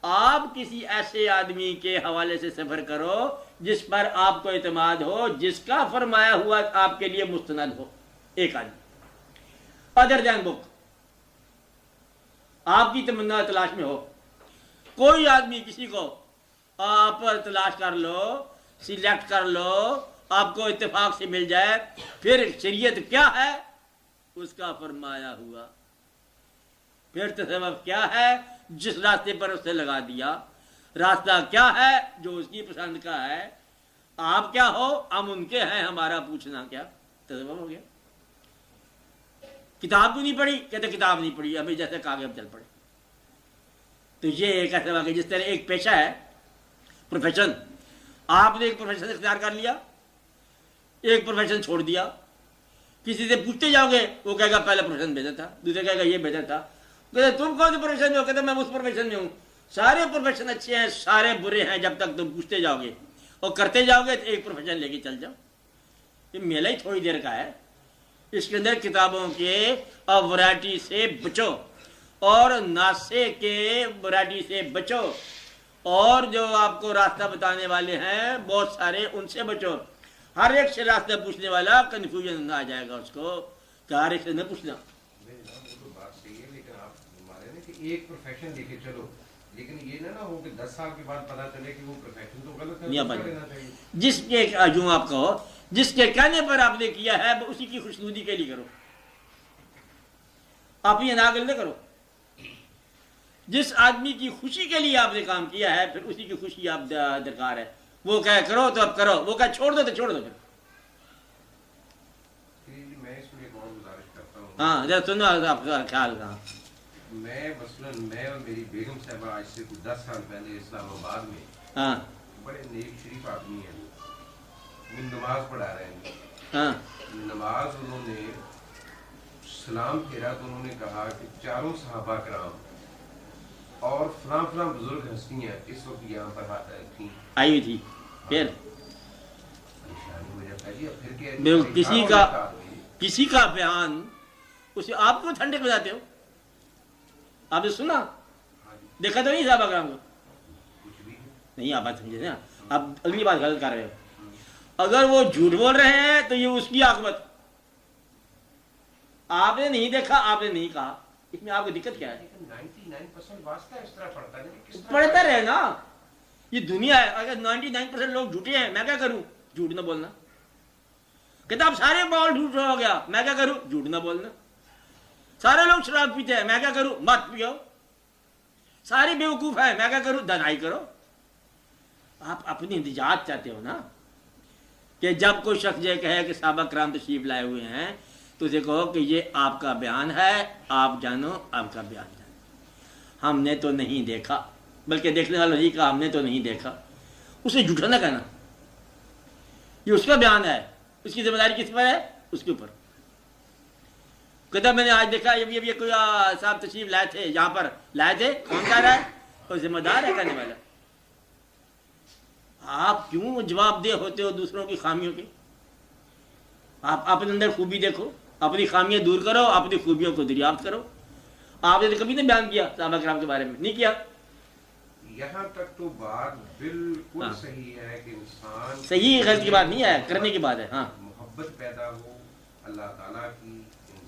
آپ کسی ایسے آدمی کے حوالے سے سفر کرو جس پر آپ کو اعتماد ہو، جس کا فرمایا ہوا آپ کے لیے مستند ہو. ایک آدمی ادر دین بک آپ کی تمنا تلاش میں ہو، کوئی آدمی کسی کو آپ تلاش کر لو، سلیکٹ کر لو، آپ کو اتفاق سے مل جائے، پھر شریعت کیا ہے اس کا فرمایا ہوا، پھر تصوف کیا ہے جس راستے پر اسے لگا دیا، راستہ کیا ہے جو اس کی پسند کا ہے. آپ کیا ہو، ہم ان کے ہیں، ہمارا پوچھنا کیا. تصوف ہو گیا. کتاب بھی نہیں پڑھی، کہتے کتاب نہیں پڑھی، ابھی جیسے کاغذ چل پڑے. تو یہ ایک ایسا واقعہ جس طرح ایک پیشہ ہے، پروفیشن، آپ نے ایک پروفیشن اختیار کر لیا، ایک پروفیشن چھوڑ دیا. کسی سے پوچھتے جاؤ گے وہ کہے گا پہلا پروفیشن بہتر تھا، دوسرے کہے گا یہ بہتر تھا. کہتے تم کون سے پروفیشن میں ہو، کہتے میں اس پروفیشن میں ہوں. سارے پروفیشن اچھے ہیں، سارے برے ہیں، جب تک تم پوچھتے جاؤ گے اور کرتے جاؤ گے تو ایک پروفیشن لے کے چل جاؤ. یہ میلہ ہی تھوڑی دیر کا ہے، اس کے اندر کتابوں کے ورائٹی سے بچو اور ناسے کے ورائٹی سے بچو، اور جو آپ کو راستہ بتانے والے ہیں بہت سارے ان سے بچو. ہر ایک سے راستہ پوچھنے والا کنفیوژن نہ آ جائے گا اس کو کہ ہر ایک سے نہ پوچھنا. ایک پروفیشن لے کے چلو، لیکن یہ نہ ہو کہ 10 سال کے بعد پتا چلے کہ وہ پروفیشن تو غلط ہے. جس کے جو آپ کہو، جس کے کہنے پر آپ نے کیا ہے اسی کی خوشنودی کے لیے کرو، آپ یہ ناگل نہ کرو. جس آدمی کی خوشی کے لیے آپ نے کام کیا ہے پھر اسی کی خوشی آپ درکار ہے. وہ کہے کرو تو اب کرو، وہ کہے چھوڑ دو تو چھوڑ دو. پھر میں اس میں ایک اور گزارش کرتا ہوں. ہاں ذرا سنو آپ کا خیال کہاں. میں مثلاً میں اور میری بیگم صاحبہ آج سے کچھ 10 سال پہلے اسلام آباد میں ہاں بڑے نیک شریف آدمی ہیں، وہ نماز پڑھا رہے ہیں. ہاں نماز انہوں نے سلام پھیرا تو انہوں نے کہا کہ چاروں صحابہ کرام اور فلاں فلاں بزرگ ہستیاں اس وقت یہاں پر تھیں، آئی ہوئی تھی. پھر کسی کا بیان اسے آپ کو ٹھنڈے میں جاتے ہو. آپ نے سنا دیکھا تو نہیں صحابہ کرام کو؟ نہیں آپ بات سمجھے نا، آپ اگلی بات غلط کر رہے ہو. اگر وہ جھوٹ بول رہے ہیں تو یہ اس کی عاقبت. آپ نے نہیں دیکھا، آپ نے نہیں کہا، اس میں آپ کو دقت کیا ہے؟ 99% واسطہ اس طرح پڑھتا ہے، پڑھتا رہے نا. یہ دنیا ہے، اگر 99% لوگ جھوٹے ہیں میں کیا کروں؟ جھوٹ نہ بولنا. کتاب سارے باول جھوٹ ہو گیا میں کیا کروں؟ جھوٹ نہ بولنا. سارے لوگ شراب پیتے ہیں میں کیا کروں؟ مت پیو. سارے بیوقوف ہیں میں کیا کروں؟ دنائی کرو. آپ اپنی نجات چاہتے ہو نا، کہ جب کوئی شخص یہ کہے کہ صحابہ کرام تشریف لائے ہوئے ہیں تو اسے کہو کہ یہ آپ کا بیان ہے، آپ جانو آپ کا بیان جانو. ہم نے تو نہیں دیکھا، بلکہ دیکھنے والا نہیں کہا ہم نے تو نہیں دیکھا. اسے جھوٹا نہ کہنا، یہ اس کا بیان ہے، اس کی ذمہ داری کس پر ہے؟ اس کے اوپر. کہتا میں نے آج دیکھا یہ کوئی صاحب تشریف لائے تھے، یہاں پر لائے تھے، کون کہہ رہا ہے؟ اور ذمہ دار ہے کہنے والا. آپ کیوں جواب دہ ہوتے ہو دوسروں کی خامیوں کے؟ آپ اپنے اندر خوبی دیکھو، اپنی خامیاں دور کرو، اپنی خوبیوں کو دریافت کرو. آپ نے کبھی نہیں بیان کیا صحابہ کرام کے بارے میں؟ نہیں کیا. یہاں تک تو بات بالکل صحیح ہے کہ انسان صحیح غلط کی بات نہیں ہے، کرنے کی بات ہے. ہاں محبت پیدا ہو اللہ تعالیٰ کی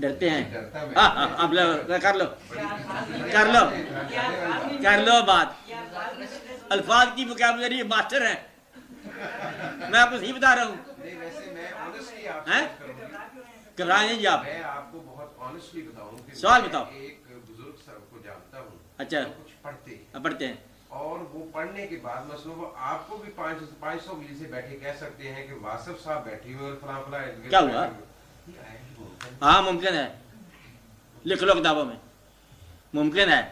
ڈرتے ہیں. ڈرتا میں آپ لوگ کر لو بات. الفاظ کی وکیبلری ماسٹر ہیں. میں آپ کو صحیح بتا رہا ہوں. نہیں ویسے میں آنیسٹلی آپ ہیں؟ سے کروں کرائیں جی آپ. میں آپ کو بہت آنیسٹلی بتاؤں کہ سوال بتاؤ. میں ایک بزرگ صاحب کو جانتا ہوں اچھا. جو کچھ پڑھتے ہیں پڑھتے ہیں. اور وہ پڑھنے کے بعد مثلا وہ آپ کو بھی 500 میل سے بیٹھے کہہ سکتے ہیں کہ واصف صاحب بیٹھی ہوئے اور فلاں فلاں کیا ہوا؟ ہاں ممکن ہے. لکھ لو کتابوں میں. ممکن ہے.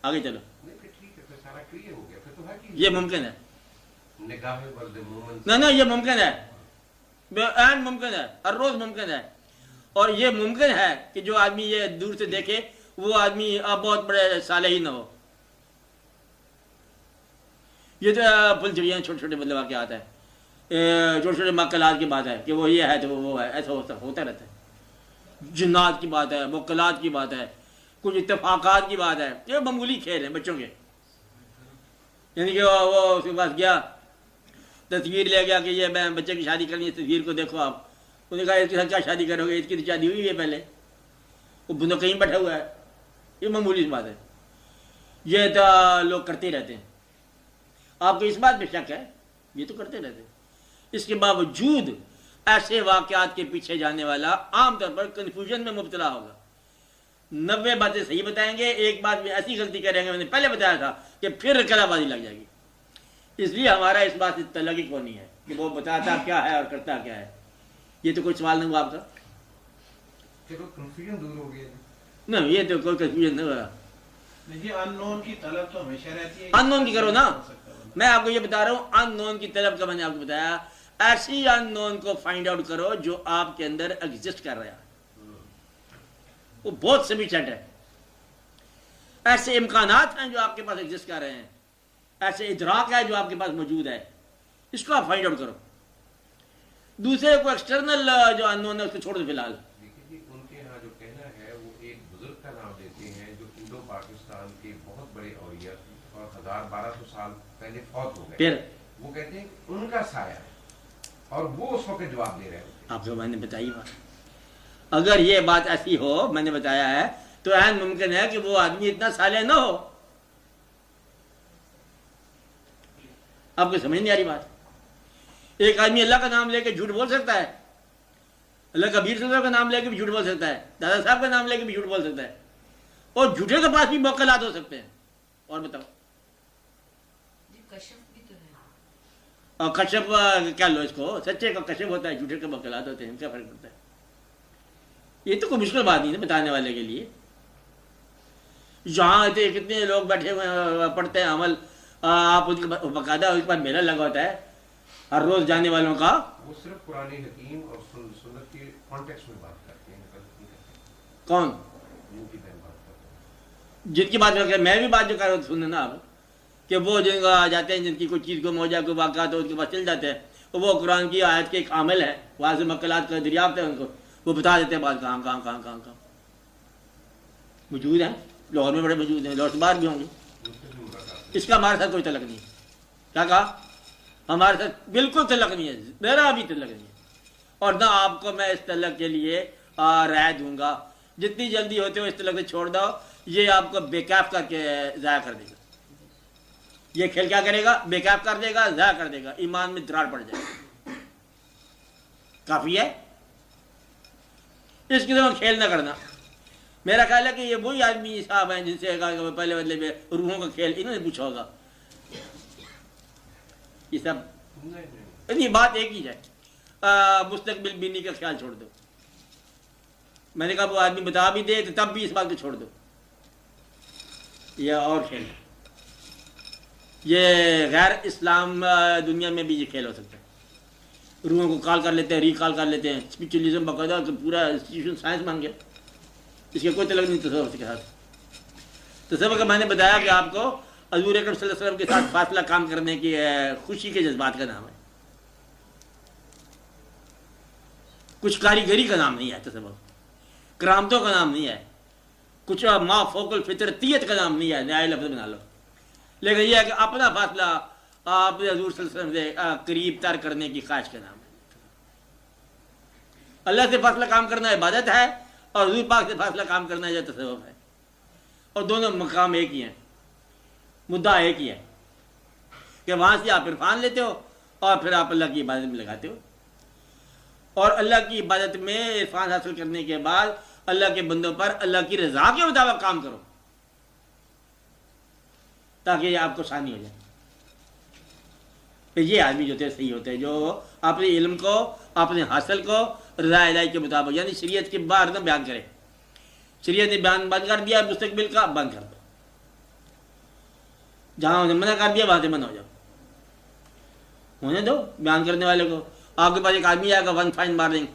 آگے چلو. نہیں پھر ٹھیک ہے، پھر سارا کلیئر ہو گیا. پھر تو ہے کہ یہ ممکن ہے. نگاہ ورد مومن نہیں یہ ممکن ہے. عین ممکن ہے. ہر روز ممکن ہے. اور یہ ممکن ہے کہ جو آدمی یہ دور سے دیکھے وہ آدمی بہت بڑے صالح ہی نہ ہو. یہ تو پھل چڑیاں چھوٹے چھوٹے مطلب کیا آتا ہے، چھوٹے چھوٹے مکلات کی بات ہے کہ وہ یہ ہے تو وہ ہے. ایسا ہوتا رہتا ہے. جنات کی بات ہے، مکلات کی بات ہے، کچھ اتفاقات کی بات ہے. یہ معمولی کھیل ہیں بچوں کے. یعنی کہ وہ اس کے پاس گیا، تصویر لے گیا کہ یہ میں بچے کی شادی کرنی ہے، تصویر کو دیکھو آپ. انہوں نے کہا اس کے ساتھ کیا شادی کرو گے، اس کی تو شادی ہوئی ہے پہلے، وہ بندہ کہیں بیٹھا ہوا ہے. یہ معمولی سی بات ہے. یہ تو لوگ کرتے رہتے ہیں. آپ کو اس بات پہ شک ہے؟ یہ تو کرتے رہتے ہیں. اس کے باوجود ایسے واقعات کے پیچھے جانے والا عام طور پر کنفیوژن میں مبتلا ہوگا. 90 باتیں صحیح بتائیں گے، ایک بات میں ایسی غلطی کریں گے، میں نے پہلے بتایا تھا کہ پھر کلا بازی لگ جائے گی. اس لیے ہمارا اس بات سے تعلق کو نہیں ہے کہ وہ بتاتا کیا ہے اور کرتا کیا ہے. یہ تو کوئی سوال نہیں ہوا آپ کا؟ چلو کنفیوژن دور ہو گیا. نہیں یہ تو کوئی کنفیوژن نہیں ہوا. دیکھیے ان نون کی طلب تو ہمیشہ رہتی ہے. ان نون کی کرو نا. میں آپ کو یہ بتا رہا ہوں ان نون کی طلب کا میں نے آپ کو بتایا. ایسی ان نون کو فائنڈ آؤٹ کرو جو آپ کے اندر ایگزسٹ کر رہا ہے. وہ بہت سفیشینٹ ہے. ایسے امکانات ہیں جو آپ کے پاس ایگزسٹ کر رہے ہیں، ایسے ادراک ہے جو آپ کے پاس موجود ہے. اس کو آپ فائنڈ آؤٹ کرو. دوسرے کو ایکسٹرنل جو ان نون ہے اس کو چھوڑ دو فی الحال. دیکھیے جی ان کے یہاں جو کہنا ہے وہ ایک بزرگ کا نام دیتے ہیں جو انڈو پاکستان کے بہت بڑے اولیاء اور 1200 سال پہلے فوت ہو گئے. پھر وہ کہتے ہیں ان کا سایہ ہے اور وہ اس وقت جواب دے رہے ہوتے ہیں. آپ کو میں نے بتائی بات. اگر یہ بات ایسی ہو میں نے بتایا ہے تو عین ممکن ہے کہ وہ آدمی اتنا صالح نہ ہو. آپ کو سمجھ نہیں آ رہی بات؟ ایک آدمی اللہ کا نام لے کے جھوٹ بول سکتا ہے، اللہ کبیر صلی اللہ کا نام لے کے بھی جھوٹ بول سکتا ہے، دادا صاحب کا نام لے کے بھی جھوٹ بول سکتا ہے، اور جھوٹے کے پاس بھی موکلات ہو سکتے ہیں. اور بتاؤ اور کشف کیا لو اس کو، سچے کا کشف ہوتا ہے، جھوٹے کے موکلات ہوتے ہیں، کیا فرق پڑتا ہے؟ یہ تو کوئی مشکل بات نہیں ہے بتانے والے کے لیے. یہاں کتنے لوگ بیٹھے ہوئے پڑھتے ہیں عمل، آپ ان کے باقاعدہ اس پر میلہ لگا ہوتا ہے ہر روز جانے والوں کا. وہ صرف قرآن حکیم اور سنت کے کانٹیکس میں بات کرتے ہیں. کون؟ جن کی بہن بات کرتے ہیں، جن کی بات کر کے میں بھی بات جو کر رہا ہوں سننا نا آپ، کہ وہ جن کا جاتے ہیں جن کی کوئی چیز کو موجہ کو واقعات ہو ان کے پاس چل جاتے ہیں، وہ قرآن کی آیت کے ایک عامل ہے، وہاں سے مقلات کا دریافت ہے ان کو، وہ بتا دیتے ہیں بات کہاں کہاں کہاں کہاں کہاں موجود ہیں. لاہور میں بڑے موجود ہیں، لاہور سے باہر بھی ہوں گے. اس کا ہمارے ساتھ کوئی تعلق نہیں ہے. کیا کہا؟ ہمارے ساتھ بالکل تعلق نہیں ہے، میرا بھی تعلق نہیں ہے. اور نہ آپ کو میں اس تعلق کے لیے رائے دوں گا. جتنی جلدی ہوتے ہو اس تعلق سے چھوڑ دو، یہ آپ کو بے کیف کر کے ضائع کر دے گا. یہ کھیل کیا کرے گا؟ بے کیف کر دے گا، ضائع کر دے گا، ایمان میں دراڑ پڑ جائے گا. کافی ہے. اس قسم کا کھیل نہ کرنا. میرا خیال ہے کہ یہ وہی آدمی صاحب ہیں جن سے پہلے بدلے میں روحوں کا کھیل انہوں نے پوچھا ہوگا. یہ سب نہیں، بات ایک ہی ہے. مستقبل بینی کا خیال چھوڑ دو. میں نے کہا وہ آدمی بتا بھی دے تو تب بھی اس بات کو چھوڑ دو. یہ اور کھیل ہے. یہ غیر اسلام دنیا میں بھی یہ کھیل ہو سکتا ہے. روحوں کو کال کر لیتے ہیں، ری کال کر لیتے ہیں. اسپریچولیزم باقاعدہ پورا انسٹیٹیوشن سائنس بن گیا. اس کے کوئی تعلق نہیں تصور کے ساتھ. تصور کا میں نے بتایا کہ آپ کو حضور اکرم صلی اللہ علیہ وسلم کے ساتھ فاصلہ کام کرنے کی خوشی کے جذبات کا نام ہے. کچھ کاریگری کا نام نہیں ہے. تصور کرامتوں کا نام نہیں ہے. کچھ ما فوق الفطرتیت کا نام نہیں ہے. نیا لفظ بنا لو. لیکن یہ ہے کہ اپنا فاصلہ آپ حضور صلی اللہ علیہ وسلم سے قریب تر کرنے کی خواہش کا نام ہے. اللہ سے فاصلہ کام کرنا عبادت ہے، اور حضور پاک سے فاصلہ کام کرنا جو تصوف ہے، اور دونوں مقام ایک ہی ہیں، مدعا ایک ہی ہے کہ وہاں سے آپ عرفان لیتے ہو اور پھر آپ اللہ کی عبادت میں لگاتے ہو، اور اللہ کی عبادت میں عرفان حاصل کرنے کے بعد اللہ کے بندوں پر اللہ کی رضا کے مطابق کام کرو تاکہ یہ آپ کو آسانی ہو جائے۔ کہ یہ آدمی جو ہوتے ہیں صحیح ہوتے ہیں، جو اپنے علم کو، اپنے حاصل کو رضا الہی کے مطابق، یعنی شریعت کے باہر نہ بیان کرے۔ شریعت نے بیان بند کر دیا، مستقبل کا بند کر دو، جہاں انہیں منع کر دیا وہاں سے منع ہو جاؤ، ہونے دو بیان کرنے والے کو۔ آپ کے پاس ایک آدمی آئے گا ون فائن مارننگ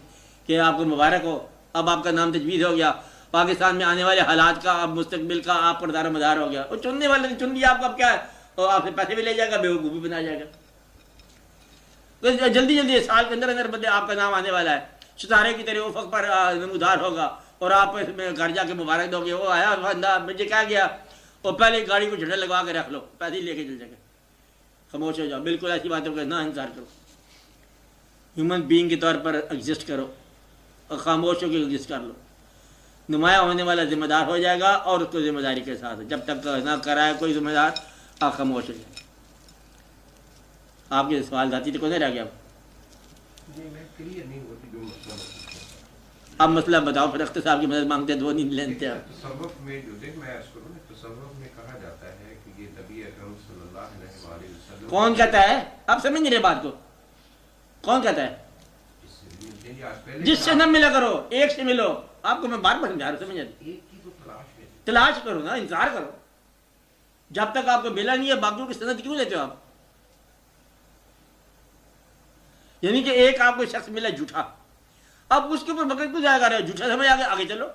کہ آپ کو مبارک ہو، اب آپ کا نام تجویز ہو گیا، پاکستان میں آنے والے حالات کا، اب مستقبل کا آپ پر دار و مدار ہو گیا، وہ چننے والے نے چن لیا آپ کو، اب کیا ہے، اور آپ سے پیسے بھی لے جائے گا، بیوقوف بھی بنا جائے گا۔ جلدی جلدی سال کے اندر اندر بدلے آپ کا نام آنے والا ہے، ستارے کی طرح افق پر نمودار ہوگا، اور آپ اس میں گھر جا کے مبارک دو گے، وہ آیا بندہ مجھے کہا گیا، اور پہلے گاڑی کو جھنڈا لگوا کے رکھ لو، پیسے لے کے چل جائے گا، خاموش ہو جاؤ۔ بالکل ایسی باتوں کا نہ انتظار کرو، ہیومن بینگ کے طور پر ایگزسٹ کرو، اور خاموش ہو کے ایگزسٹ کر لو۔ نمایاں ہونے والا ذمہ دار ہو جائے گا، اور اس کو ذمہ داری کے ساتھ، جب تک نہ کرائے کوئی ذمہ دار، آپ خاموش ہو جائے۔ آپ کے سوال ذاتی تو کون رہ گیا؟ جی میں کلیئر نہیں ہوتی جو مسئلہ اب مسئلہ بتاؤ، پھر اختر صاحب کی مدد مانگتے ہیں، دو نہیں لیتے ہیں۔ تصوف میں جو دیکھ میں عرض کروں، تصوف میں کہا جاتا ہے کہ یہ نبی اکرم صلی اللہ علیہ وآلہ وسلم کون کہتا ہے؟ آپ سمجھ نہیں رہے بات کو، کون کہتا ہے؟ جس سے نہ ملا کرو، ایک سے ملو۔ آپ کو میں بار بار سمجھا رہا ہوں، سمجھ آتی؟ ایک کی تو تلاش ہے، تلاش کرو نا، انتظار کرو، جب تک آپ کو ملا نہیں ہے باقیوں کی سند کیوں لیتے ہو آپ؟ یعنی کہ ایک آپ کو شخص ملا جھوٹا، اب اس کے اوپر مگر کیوں جایا کر رہے ہو؟ جھوٹا سمجھ آگے چلو،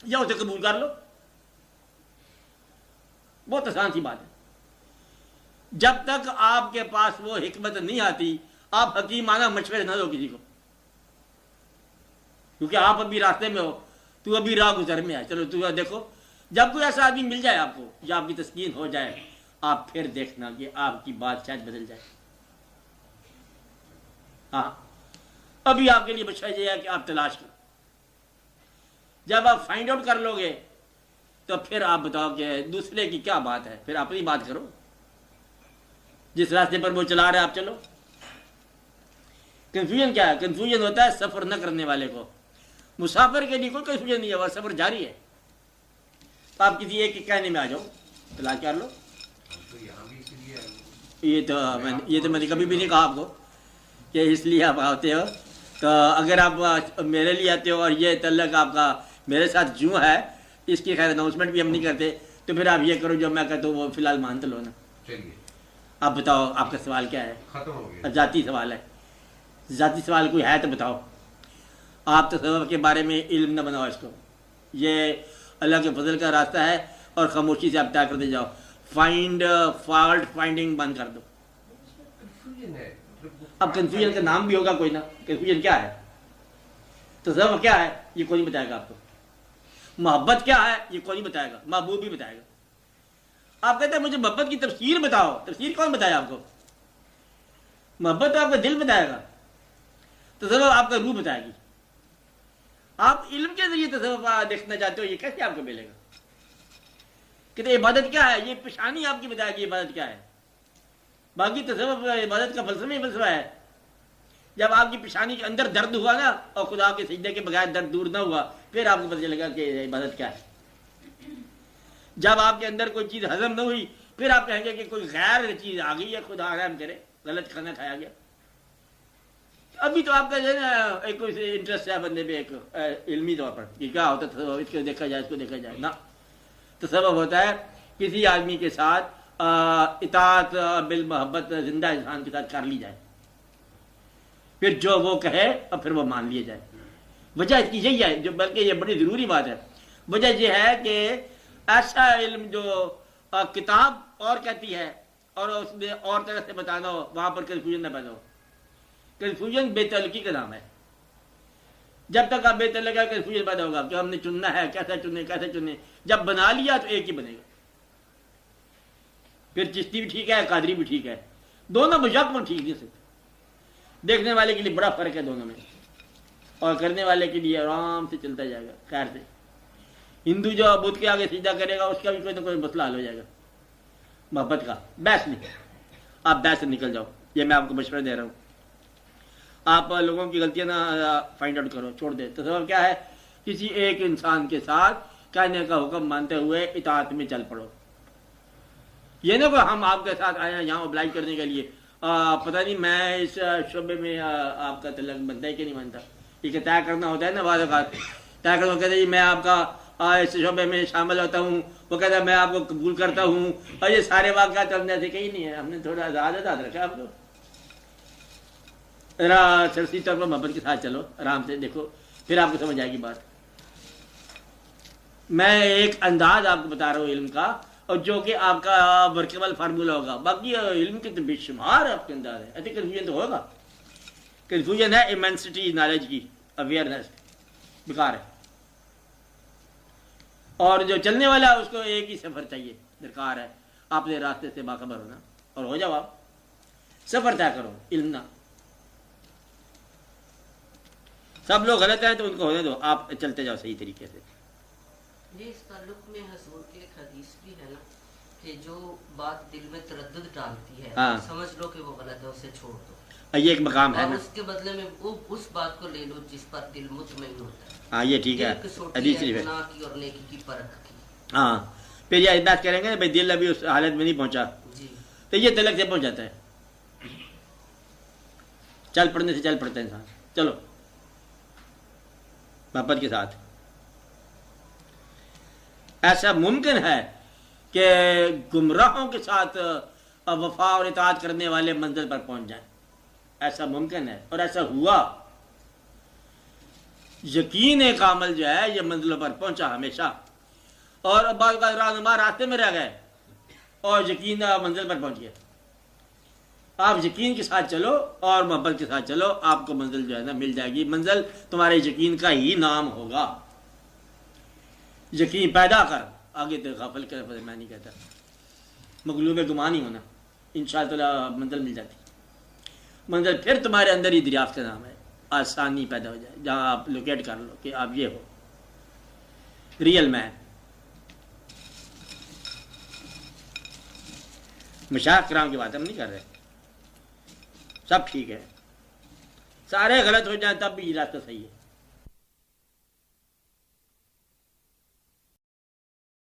یا اسے قبول کر لو، بہت آسان سی بات ہے۔ جب تک آپ کے پاس وہ حکمت نہیں آتی، آپ حکیمانہ مشورے نہ دو کسی کو، کیونکہ آپ ابھی راستے میں ہو، تو ابھی راہ گزر میں ہے، چلو تو دیکھو، جب کوئی ایسا آدمی مل جائے آپ کو یا آپ کی تسکین ہو جائے، آپ پھر دیکھنا کہ آپ کی بات شاید بدل جائے۔ ہاں ابھی آپ کے لیے مشورہ یہ ہے کہ آپ تلاش کرو، جب آپ فائنڈ آؤٹ کر لو گے تو پھر آپ بتاؤ کہ دوسرے کی کیا بات ہے، پھر اپنی بات کرو، جس راستے پر وہ چلا رہا ہے آپ چلو۔ کنفیوژن کیا ہے؟ کنفیوژن ہوتا ہے سفر نہ کرنے والے کو، مسافر کے لیے کوئی کنفیوژن نہیں ہے، وہ سفر جاری ہے، تو آپ کسی ایک کے کہنے میں آ جاؤ، تلاش کر لو۔ تو یہاں بھی اسی لیے یہ تو میں نے کبھی بھی نہیں کہا آپ کو کہ اس لیے آپ آتے ہو، تو اگر آپ میرے لیے آتے ہو اور یہ تعلق آپ کا میرے ساتھ جو ہے، اس کی خیر اناؤنسمنٹ بھی ہم نہیں کرتے، تو پھر آپ یہ کرو جو میں کہتا ہوں وہ فی الحال مانتے لو نا۔ چلیے آپ بتاؤ آپ کا سوال کیا ہے؟ ختم ہو گیا۔ ذاتی سوال ہے، ذاتی سوال کوئی ہے تو بتاؤ۔ آپ تصوف کے بارے میں علم نہ بناؤ اس کو، یہ اللہ کے فضل کا راستہ ہے، اور خاموشی سے آپ طے کرتے جاؤ، فالٹ فائنڈنگ بند کر دو۔ کنفیوژن ہے، اب کنفیوژن کا نام بھی ہوگا کوئی نا، کنفیوژن کیا ہے؟ تصوف کیا ہے یہ کوئی نہیں بتائے گا آپ کو، محبت کیا ہے یہ کوئی نہیں بتائے گا، محبوب بھی بتائے گا۔ آپ کہتے ہیں مجھے محبت کی تفسیر بتاؤ، تفسیر کون بتایا آپ کو؟ محبت تو آپ کا دل بتائے گا، تصوف آپ کا روح بتائے گی۔ آپ علم کے ذریعے تصوف دیکھنا چاہتے ہو، یہ کیسے آپ کو ملے گا؟ کہ عبادت کیا ہے، یہ پیشانی آپ کی بتائے گی عبادت کیا ہے، باقی تصوف عبادت کا فلسفہ ہی فلسفہ ہے۔ جب آپ کی پیشانی کے اندر درد ہوا نا، اور خدا کے سجدے کے بغیر درد دور نہ ہوا، پھر آپ کو پتہ چلے گا کہ عبادت کیا ہے۔ جب آپ کے اندر کوئی چیز ہضم نہ ہوئی، پھر آپ کہیں گے کہ کوئی غیر چیز آ گئی ہے، خدا رحم کرے، غلط کھانا کھایا گیا۔ ابھی تو آپ کا جو ہے نا ایک انٹرسٹ ہے بندے میں، ایک علمی طور پر کہ کیا ہوتا ہے، اس کو دیکھا جائے، اس کو دیکھا جائے، نہ تصوف ہوتا ہے کسی آدمی کے ساتھ اطاعت بالمحبت زندہ انسان کے ساتھ کر لی جائے، پھر جو وہ کہے اور پھر وہ مان لیا جائے۔ وجہ اس کی یہی ہے، جو بلکہ یہ بڑی ضروری بات ہے، وجہ یہ ہے کہ ایسا علم جو کتاب اور کہتی ہے اور اس میں اور طرح سے بتانا ہو، وہاں پر کنفیوژن نہ پیدا ہو۔ کنفیوژن بے تعلقی کا نام ہے، جب تک آپ بے تعلق ہے کنفیوژن پیدا ہوگا کہ ہم نے چننا ہے، کیسا چننے کیسے چننے، جب بنا لیا تو ایک ہی بنے گا۔ پھر چشتی بھی ٹھیک ہے، قادری بھی ٹھیک ہے، دونوں مشق میں ٹھیک نہیں سکتے، دیکھنے والے کے لیے بڑا فرق ہے دونوں میں۔ اور کرنے والے کے لیے آرام سے چلتا جائے گا خیر سے. ہندو جو بت کے آگے سجدہ کرے گا اس کا بھی کوئی نہ کوئی مسئلہ حل ہو جائے گا محبت کا. بحث نہیں, آپ بحث سے نکل جاؤ, یہ میں آپ کو مشورہ دے رہا ہوں. آپ لوگوں کی غلطیاں نہ فائنڈ آؤٹ کرو, چھوڑ دے. تصور کیا ہے, کسی ایک انسان کے ساتھ کہنے کا حکم مانتے ہوئے اطاعت میں چل پڑو. یہ نہ کہ ہم آپ کے ساتھ آئے ہیں یہاں اوبلائج کرنے کے لیے, پتہ نہیں میں اس شعبے میں آپ کا تعلق بنتا ہے کہ نہیں بنتا. یہ طے کرنا ہوتا ہے نا بعض اوقات, طے کرنا کہتے ہیں میں آپ کا اس شعبے میں شامل ہوتا ہوں, وہ کہتا ہے میں آپ کو قبول کرتا ہوں, اور یہ سارے واقعات ہم نے ایسے کہیں نہیں ہے. ہم نے تھوڑا آزاد رکھا آپ کو. ذرا سرسی طور پر محبت کے ساتھ چلو, آرام سے دیکھو, پھر آپ کو سمجھ آئے گی بات. میں ایک انداز آپ کو بتا رہا ہوں علم کا, اور جو کہ آپ کا ورکیبل فارمولہ ہوگا. باقی علم کے تو بے شمار آپ کے انداز ہے, ایسے کنفیوژن تو ہوگا. کنفیوژن ہے ایمنسٹی نالج کی, اویئرنیس بیکار ہے. اور جو چلنے والا ہے اس کو ایک ہی سفر چاہیے, درکار ہے. آپ نے راستے سے باخبر ہونا اور ہو جاؤ, آپ سفر طے کرو, علم نہ. سب لوگ غلط ہیں تو ان کو ہونے دو, آپ چلتے جاؤ صحیح طریقے سے. جی اس تعلق میں حضور کی ایک حدیث بھی ہے نا کہ جو بات دل میں تردد ڈالتی ہے, ہاں, سمجھ لو کہ وہ غلط ہے, اسے چھوڑ دو. یہ ایک مقام ہے اور نا, اس کے بدلے میں وہ اس بات کو لے لو جس پر دل مطمئن ہوتا ہے. ہاں یہ ٹھیک ہے, حدیث شریف ہے. گناہ کی اور نیکی کی پرکھ کی. ہاں پھر یہ بات کریں گے بھائی دل ابھی اس حالت میں نہیں پہنچا, جی تو یہ تلک سے پہنچ جاتا ہے. چل پڑنے سے چل پڑتا ہے انسان. چلو محبت کے ساتھ. ایسا ممکن ہے کہ گمراہوں کے ساتھ وفا اور اطاعت کرنے والے منزل پر پہنچ جائیں, ایسا ممکن ہے, اور ایسا ہوا. یقین کامل جو ہے یہ منزلوں پر پہنچا ہمیشہ, اور بعض اوقات رہنما راستے میں رہ گئے اور یقین منزل پر پہنچ گیا. آپ یقین کے ساتھ چلو اور محبت کے ساتھ چلو, آپ کو منزل جو ہے نا مل جائے گی. منزل تمہارے یقین کا ہی نام ہوگا. یقین پیدا کر, آگے تو غفل کر, میں نہیں کہتا مغلوب گمان ہی ہونا, انشاءاللہ منزل مل جاتی. منزل پھر تمہارے اندر ہی دریافت کا نام ہے, آسانی پیدا ہو جائے, جہاں آپ لوکیٹ کر لو کہ آپ یہ ہو ریئل مین. مشاہد کرام کی بات ہم نہیں کر رہے, سب ٹھیک ہے, سارے غلط ہو جائیں تب بھی راستہ صحیح ہے.